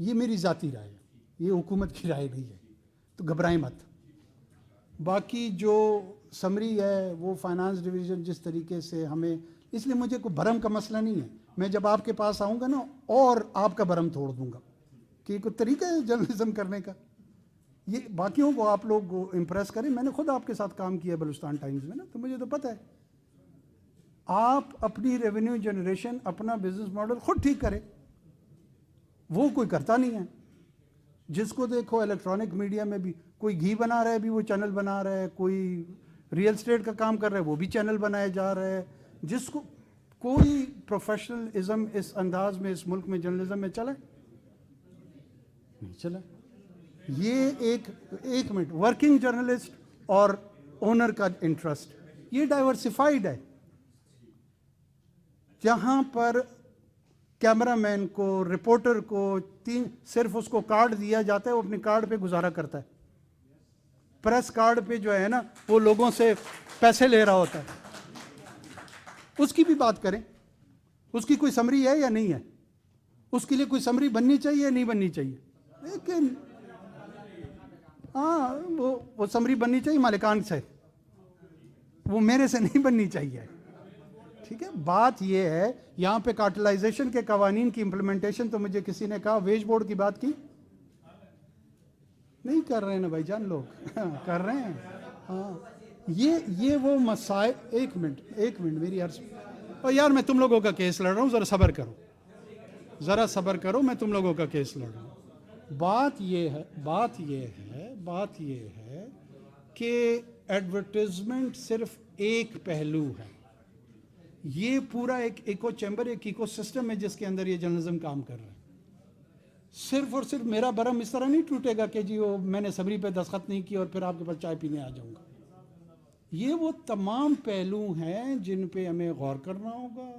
یہ میری ذاتی رائے ہے, یہ حکومت کی رائے نہیں ہے, تو گھبرائیں مت. باقی جو سمری ہے وہ فائنانس ڈویژن جس طریقے سے ہمیں, اس لیے مجھے کوئی بھرم کا مسئلہ نہیں ہے. میں جب آپ کے پاس آؤں گا نا اور آپ کا بھرم توڑ دوں گا کہ کوئی طریقہ ہے جرنلزم کرنے کا. یہ باقیوں کو آپ لوگ امپریس کریں. میں نے خود آپ کے ساتھ کام کیا بلوچستان ٹائمز میں نا, تو مجھے تو پتہ ہے. آپ اپنی ریونیو جنریشن, اپنا بزنس ماڈل خود ٹھیک کریں, وہ کوئی کرتا نہیں ہے. جس کو دیکھو الیکٹرانک میڈیا میں بھی کوئی گھی بنا رہا ہے, بھی وہ چینل بنا رہا ہے, کوئی ریئل اسٹیٹ کا کام کر رہا ہے وہ بھی چینل بنایا جا رہا ہے. جس کو کوئی پروفیشنلزم اس انداز میں اس ملک میں جرنلزم میں چلا نہیں چلا. یہ ایک منٹ, ورکنگ جرنلسٹ اور اونر کا انٹرسٹ یہ ڈائیورسفائیڈ ہے. جہاں پر کیمرہ مین کو, رپورٹر کو صرف اس کو کارڈ دیا جاتا ہے, وہ اپنے کارڈ پہ گزارا کرتا ہے. پریس کارڈ پہ جو ہے نا وہ لوگوں سے پیسے لے رہا ہوتا ہے. اس کی بھی بات کریں. اس کی کوئی سمری ہے یا نہیں ہے؟ اس کے لیے کوئی سمری بننی چاہیے یا نہیں بننی چاہیے؟ لیکن ہاں وہ سمری بننی چاہیے مالکان سے, وہ میرے سے نہیں بننی چاہیے. ٹھیک ہے, بات یہ ہے یہاں پہ کارٹلائزیشن کے قوانین کی امپلیمنٹیشن, تو مجھے کسی نے کہا ویج بورڈ کی بات کی نہیں کر رہے ہیں نا بھائی جان, لوگ کر رہے ہیں. ہاں یہ وہ مسائل. ایک منٹ میری عرض, اور یار میں تم لوگوں کا کیس لڑ رہا ہوں, ذرا صبر کرو, میں تم لوگوں کا کیس لڑ رہا ہوں. بات یہ ہے کہ ایڈورٹیزمنٹ صرف ایک پہلو ہے. یہ پورا ایک ایکو چیمبر, ایک ایکو سسٹم ہے جس کے اندر یہ جرنلزم کام کر رہا ہے. صرف اور صرف میرا برم اس طرح نہیں ٹوٹے گا کہ جی وہ میں نے سمری پہ دستخط نہیں کیا اور پھر آپ کے پاس چائے پینے آ جاؤں گا. یہ وہ تمام پہلو ہیں جن پہ ہمیں غور کرنا ہوگا,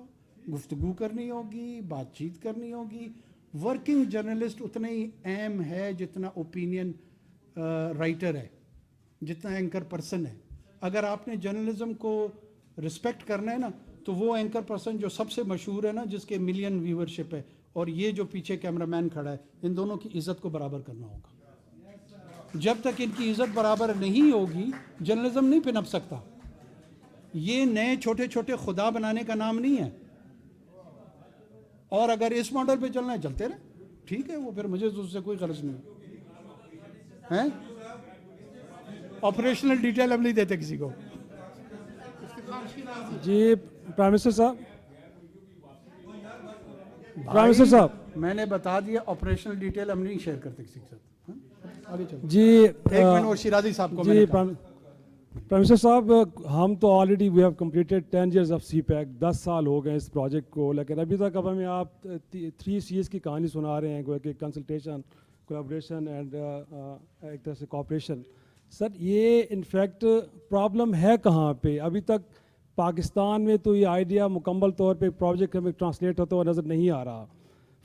گفتگو کرنی ہوگی, بات چیت کرنی ہوگی. ورکنگ جرنلسٹ اتنا ہی اہم ہے جتنا اوپینین رائٹر ہے, جتنا اینکر پرسن ہے. اگر آپ نے جرنلزم کو رسپیکٹ کرنا ہے نا, تو وہ اینکر پرسن جو سب سے مشہور ہے نا, جس کے ملین ویورشپ ہے, اور یہ جو پیچھے کیمرہ مین کھڑا ہے, ان دونوں کی عزت کو برابر کرنا ہوگا. جب تک ان کی عزت برابر نہیں ہوگی جرنلزم نہیں پنپ سکتا. یہ نئے چھوٹے چھوٹے خدا بنانے کا نام نہیں ہے. اور اگر اس ماڈل پہ چلنا ہے چلتے رہے, ٹھیک ہے, وہ پھر مجھے اس سے کوئی غرض نہیں ہے. آپریشنل ڈیٹیل ہم نہیں دیتے کسی کو. جی پرائم منسٹر صاحب, میں نے بتا دیا آپریشنل ڈیٹیل ہم نہیں شیئر کرتے کسی کے ساتھ. آگے چلو. جی ایک منٹ, اور شیرازی صاحب کو. جی پرائم منسٹر صاحب, ہم تو already we have completed 10 years of CPEC. 10 سال ہو گئے اس پروجیکٹ کو, لیکن ابھی تک اب ہمیں آپ 3 C's کی کہانی سنا رہے ہیں, کہ کنسلٹیشن, کولیبریشن اینڈ ایک طرح سے کوآپریشن. سر یہ انفیکٹ پرابلم ہے کہاں پہ؟ ابھی تک پاکستان میں تو یہ آئیڈیا مکمل طور پہ پروجیکٹ ہمیں ٹرانسلیٹ ہوتا ہوا نظر نہیں آ رہا.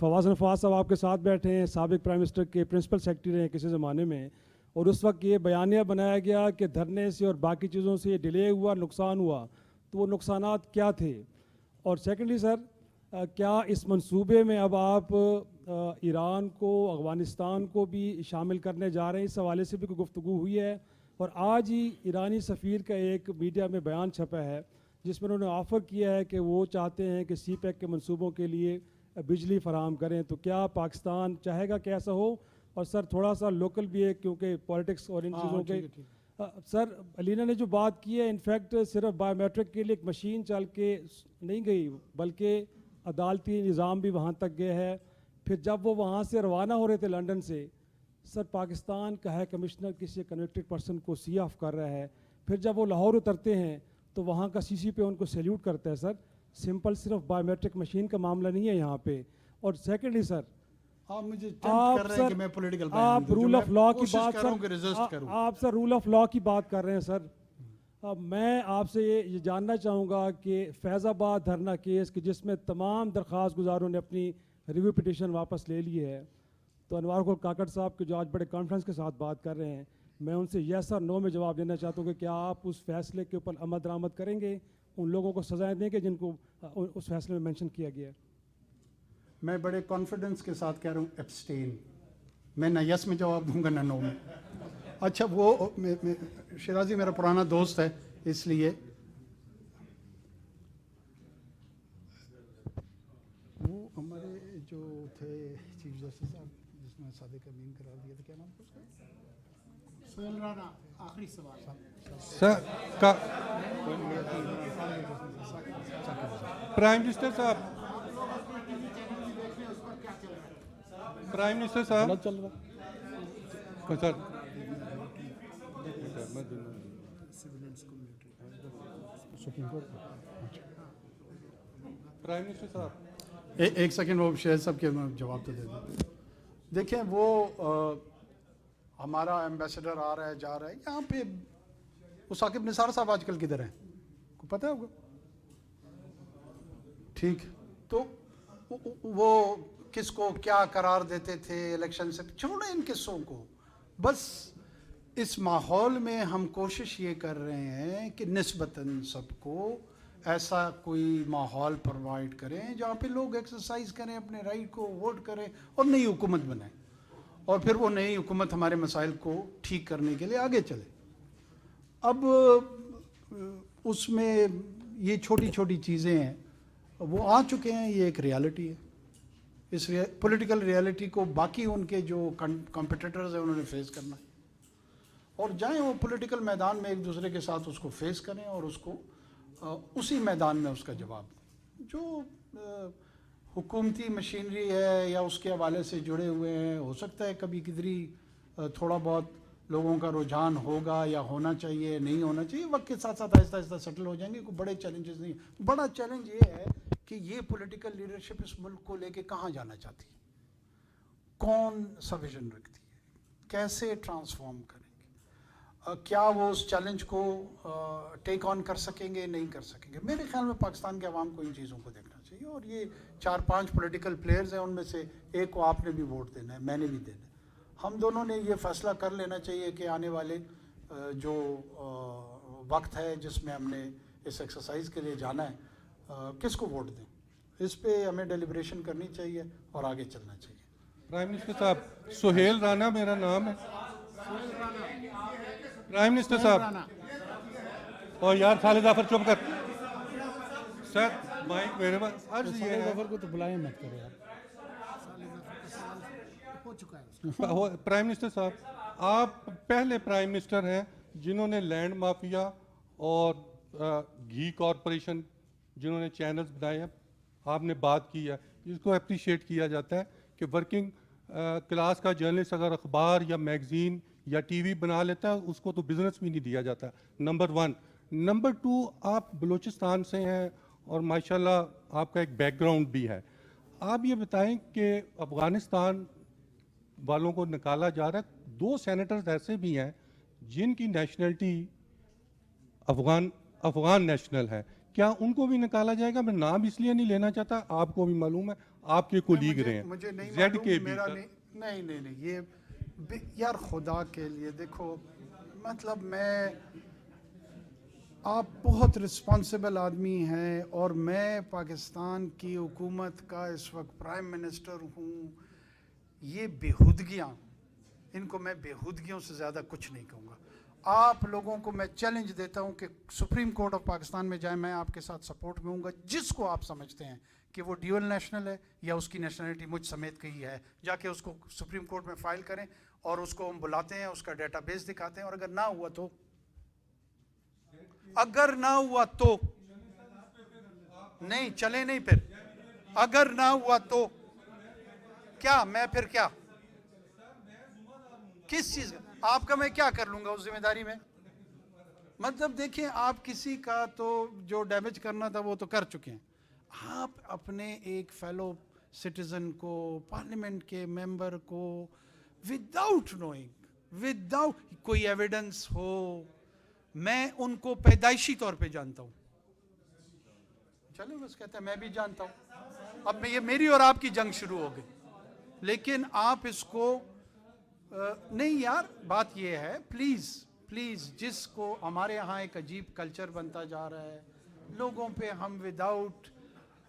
فواز نفاذ صاحب آپ کے ساتھ بیٹھے ہیں, سابق پرائم منسٹر کے پرنسپل سیکرٹری رہے ہیں کسی زمانے میں, اور اس وقت یہ بیانیہ بنایا گیا کہ دھرنے سے اور باقی چیزوں سے یہ ڈیلے ہوا, نقصان ہوا, تو وہ نقصانات کیا تھے؟ اور سیکنڈلی سر, کیا اس منصوبے میں اب آپ ایران کو, افغانستان کو بھی شامل کرنے جا رہے ہیں؟ اس حوالے سے بھی کوئی گفتگو ہوئی ہے؟ اور آج ہی ایرانی سفیر کا ایک میڈیا میں بیان چھپا ہے جس میں انہوں نے آفر کیا ہے کہ وہ چاہتے ہیں کہ سی پیک کے منصوبوں کے لیے بجلی فراہم کریں. تو کیا پاکستان چاہے گا کہ ایسا ہو؟ اور سر تھوڑا سا لوکل بھی ہے, کیونکہ پالیٹکس اور ان چیزوں کے. سر علینا نے جو بات کی ہے, انفیکٹ صرف بایو میٹرک کے لیے ایک مشین چل کے نہیں گئی, بلکہ عدالتی نظام بھی وہاں تک گیا ہے. پھر جب وہ وہاں سے روانہ ہو رہے تھے لنڈن سے, سر پاکستان کا ہے کمشنر کسی کنوکٹڈ پرسن کو سی آف کر رہا ہے. پھر جب وہ لاہور اترتے ہیں تو وہاں کا سی پہ ان کو سیلیوٹ کرتا ہے. سر سمپل صرف بایو میٹرک مشین کا معاملہ نہیں ہے یہاں پہ. اور سیکنڈلی سر, آپ رول آف لا کی بات, آپ سر رول آف لا کی بات کر رہے ہیں. سر میں آپ سے یہ جاننا چاہوں گا کہ فیض آباد دھرنا کیس کہ جس میں تمام درخواست گزاروں نے اپنی ریویو پٹیشن واپس لے لی ہے, تو انوار گل کاکڑ صاحب کے جو آج بڑے کانفرنس کے ساتھ بات کر رہے ہیں, میں ان سے یس اور نو میں جواب دینا چاہتا ہوں کہ کیا آپ اس فیصلے کے اوپر عمل درآمد کریں گے, ان لوگوں کو سزائیں دیں گے جن کو اس فیصلے میں مینشن کیا گیا ہے؟ میں بڑے کانفیڈنس کے ساتھ کہہ رہا ہوں ایبسٹین. میں نہ یس میں جواب دوں گا نہ نو میں. اچھا وہ شیرازی میرا پرانا دوست ہے اس لیے وہ ہمارے جو تھے چیف جسٹس صاحب جس نے صادق امین قرار دیا تھا, کیا نام تھا اس کا؟ سہیل رانا آخری سوال. پرائم منسٹر صاحب, پرائم منسٹر صاحب چل رہا پرائم منسٹر صاحب ایک سیکنڈ وہ شہد صاحب کے جواب تو دے دیں. دیکھیں وہ ہمارا ایمبیسڈر آ رہا ہے جا رہا ہے یہاں پہ. وہ ثاقب نثار صاحب آج کل کدھر ہیں کو پتہ ہوگا؟ ٹھیک, تو وہ کس کو کیا قرار دیتے تھے الیکشن سے, چھوڑیں ان قصوں کو. بس اس ماحول میں ہم کوشش یہ کر رہے ہیں کہ نسبتاً سب کو ایسا کوئی ماحول پرووائڈ کریں جہاں پہ لوگ ایکسرسائز کریں اپنے رائٹ کو, ووٹ کریں اور نئی حکومت بنائیں, اور پھر وہ نئی حکومت ہمارے مسائل کو ٹھیک کرنے کے لیے آگے چلے. اب اس میں یہ چھوٹی چھوٹی چیزیں ہیں وہ آ چکے ہیں, یہ ایک ریالٹی ہے. اس پولیٹیکل ریالٹی کو باقی ان کے جو کمپیٹیٹرز ہیں انہوں نے فیس کرنا ہے, اور جائیں وہ پولیٹیکل میدان میں ایک دوسرے کے ساتھ اس کو فیس کریں اور اس کو اسی میدان میں اس کا جواب دیں. جو حکومتی مشینری ہے یا اس کے حوالے سے جڑے ہوئے ہیں, ہو سکتا ہے کبھی کدھری تھوڑا بہت لوگوں کا رجحان ہوگا یا ہونا چاہیے نہیں ہونا چاہیے, وقت کے ساتھ ساتھ آہستہ آہستہ سیٹل ہو جائیں گے. کوئی بڑے چیلنجز نہیں. بڑا چیلنج یہ ہے کہ یہ پولیٹیکل لیڈرشپ اس ملک کو لے کے کہاں جانا چاہتی ہے, کون سا ویژن رکھتی ہے, کیسے ٹرانسفارم کریں گے, کیا وہ اس چیلنج کو ٹیک آن کر سکیں گے نہیں کر سکیں گے. میرے خیال میں پاکستان کے عوام کو ان چیزوں کو دیکھنا چاہیے, اور یہ 4-5 پولیٹیکل پلیئرز ہیں, ان میں سے ایک کو آپ نے بھی ووٹ دینا ہے, میں نے بھی دینا ہے. ہم دونوں نے یہ فیصلہ کر لینا چاہیے کہ آنے والے جو وقت ہے جس میں ہم نے اس ایکسرسائز کے لیے جانا ہے کس کو ووٹ دیں. اس پہ ہمیں ڈیلیبریشن کرنی چاہیے اور آگے چلنا چاہیے. پرائم منسٹر صاحب, سہیل رانا میرا نام ہے. پرائم منسٹر صاحب, اور یار خالد ظفر چپ کر سر, مائک میرے پاس. عرض یہ ہے کو تو بلائیں مت کرو یار. پرائم منسٹر صاحب, آپ پہلے پرائم منسٹر ہیں جنہوں نے لینڈ مافیا اور گھی کارپوریشن جنہوں نے چینلز بنائے ہیں, آپ نے بات کی ہے, جس کو اپریشیٹ کیا جاتا ہے کہ ورکنگ کلاس کا جرنلسٹ اگر اخبار یا میگزین یا ٹی وی بنا لیتا ہے اس کو تو بزنس بھی نہیں دیا جاتا. نمبر 1. نمبر 2, آپ بلوچستان سے ہیں اور ماشاءاللہ آپ کا ایک بیک گراؤنڈ بھی ہے. آپ یہ بتائیں کہ افغانستان والوں کو نکالا جا رہا ہے, 2 سینیٹرز ایسے بھی ہیں جن کی نیشنلٹی افغان نیشنل ہے, کیا ان کو بھی نکالا جائے گا؟ میں نام اس لیے نہیں لینا چاہتا, آپ کو بھی معلوم ہے, آپ کے کولیگ رہے ہیں. مجھے نہیں زیڈ کے بھی نہیں یہ یار خدا کے لیے دیکھو, مطلب میں آپ بہت رسپانسبل آدمی ہیں اور میں پاکستان کی حکومت کا اس وقت پرائم منسٹر ہوں. یہ بیہودگیاں, ان کو میں بیہودگیوں سے زیادہ کچھ نہیں کہوں گا. آپ لوگوں کو میں چیلنج دیتا ہوں کہ سپریم کورٹ آف پاکستان میں جائیں, میں آپ کے ساتھ سپورٹ میں ہوں گا. جس کو آپ سمجھتے ہیں کہ وہ ڈیول نیشنل ہے یا اس کی نیشنلٹی مجھ سمیت کہی ہے, جا کے اس کو سپریم کورٹ میں فائل کریں اور اس کو ہم بلاتے ہیں, اس کا ڈیٹا بیس دکھاتے ہیں, اور اگر نہ ہوا تو نہیں چلے نہیں, پھر اگر نہ ہوا تو کیا میں پھر کیا کس چیز کا آپ کا میں کیا کر لوں گا اس ذمہ داری میں. مطلب دیکھیں, آپ کسی کا تو جو ڈیمیج کرنا تھا وہ تو کر چکے ہیں. آپ اپنے ایک فیلو سٹیزن کو, پارلیمنٹ کے ممبر کو, وداؤٹ نوئنگ, وداؤٹ کوئی ایویڈنس ہو, میں ان کو پیدائشی طور پہ جانتا ہوں. چلے بس کہتے ہیں میں بھی جانتا ہوں. اب یہ میری اور آپ کی جنگ شروع ہو گئی. لیکن آپ اس کو نہیں یار, بات یہ ہے پلیز جس کو ہمارے ہاں ایک عجیب کلچر بنتا جا رہا ہے, لوگوں پہ ہم وداؤٹ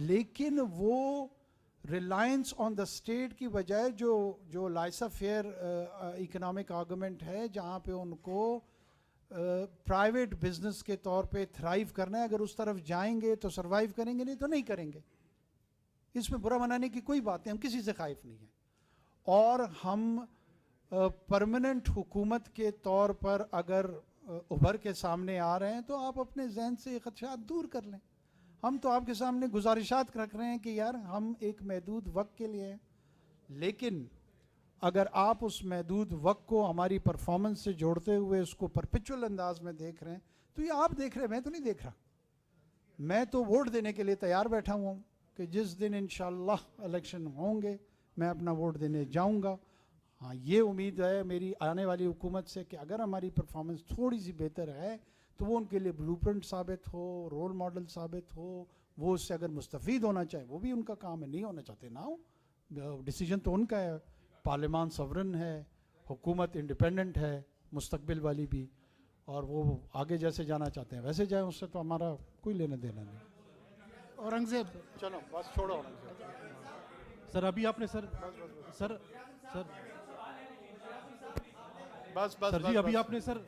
لیکن وہ ریلائنس آن دا اسٹیٹ کی بجائے جو لائسا فیئر اکنامک آرگومنٹ ہے جہاں پہ ان کو پرائیویٹ بزنس کے طور پہ تھرائیو کرنا ہے، اگر اس طرف جائیں گے تو سروائیو کریں گے، نہیں تو نہیں کریں گے. اس میں برا منانے کی کوئی بات نہیں، ہم کسی سے خائف نہیں ہیں. اور ہم پرماننٹ حکومت کے طور پر اگر ابھر کے سامنے آ رہے ہیں تو آپ اپنے ذہن سے یہ خدشات دور کر لیں. ہم تو آپ کے سامنے گزارشات رکھ رہے ہیں کہ یار ہم ایک محدود وقت کے لیے ہیں، لیکن اگر آپ اس محدود وقت کو ہماری پرفارمنس سے جوڑتے ہوئے اس کو پرپیچول انداز میں دیکھ رہے ہیں تو یہ آپ دیکھ رہے ہیں، میں تو نہیں دیکھ رہا. میں تو ووٹ دینے کے لیے تیار بیٹھا ہوا ہوں کہ جس دن انشاءاللہ الیکشن ہوں گے میں اپنا ووٹ دینے جاؤں گا. ہاں یہ امید ہے میری آنے والی حکومت سے کہ اگر ہماری پرفارمنس تھوڑی سی بہتر ہے تو وہ ان کے لیے بلو پرنٹ ثابت ہو، رول ماڈل ثابت ہو. وہ اس سے اگر مستفید ہونا چاہے وہ بھی ان کا کام ہے، نہیں ہونا چاہتے نہ ہو. ڈیسیجن تو ان کا ہے. پارلیمان سورن ہے، حکومت انڈیپینڈنٹ ہے مستقبل والی بھی، اور وہ آگے جیسے جانا چاہتے ہیں ویسے جائیں، اس سے تو ہمارا کوئی لینا دینا نہیں. اورنگزیب چلو بس چھوڑو اورنگزیب. سر ابھی آپ نے سر بس سر جی ابھی آپ نے سر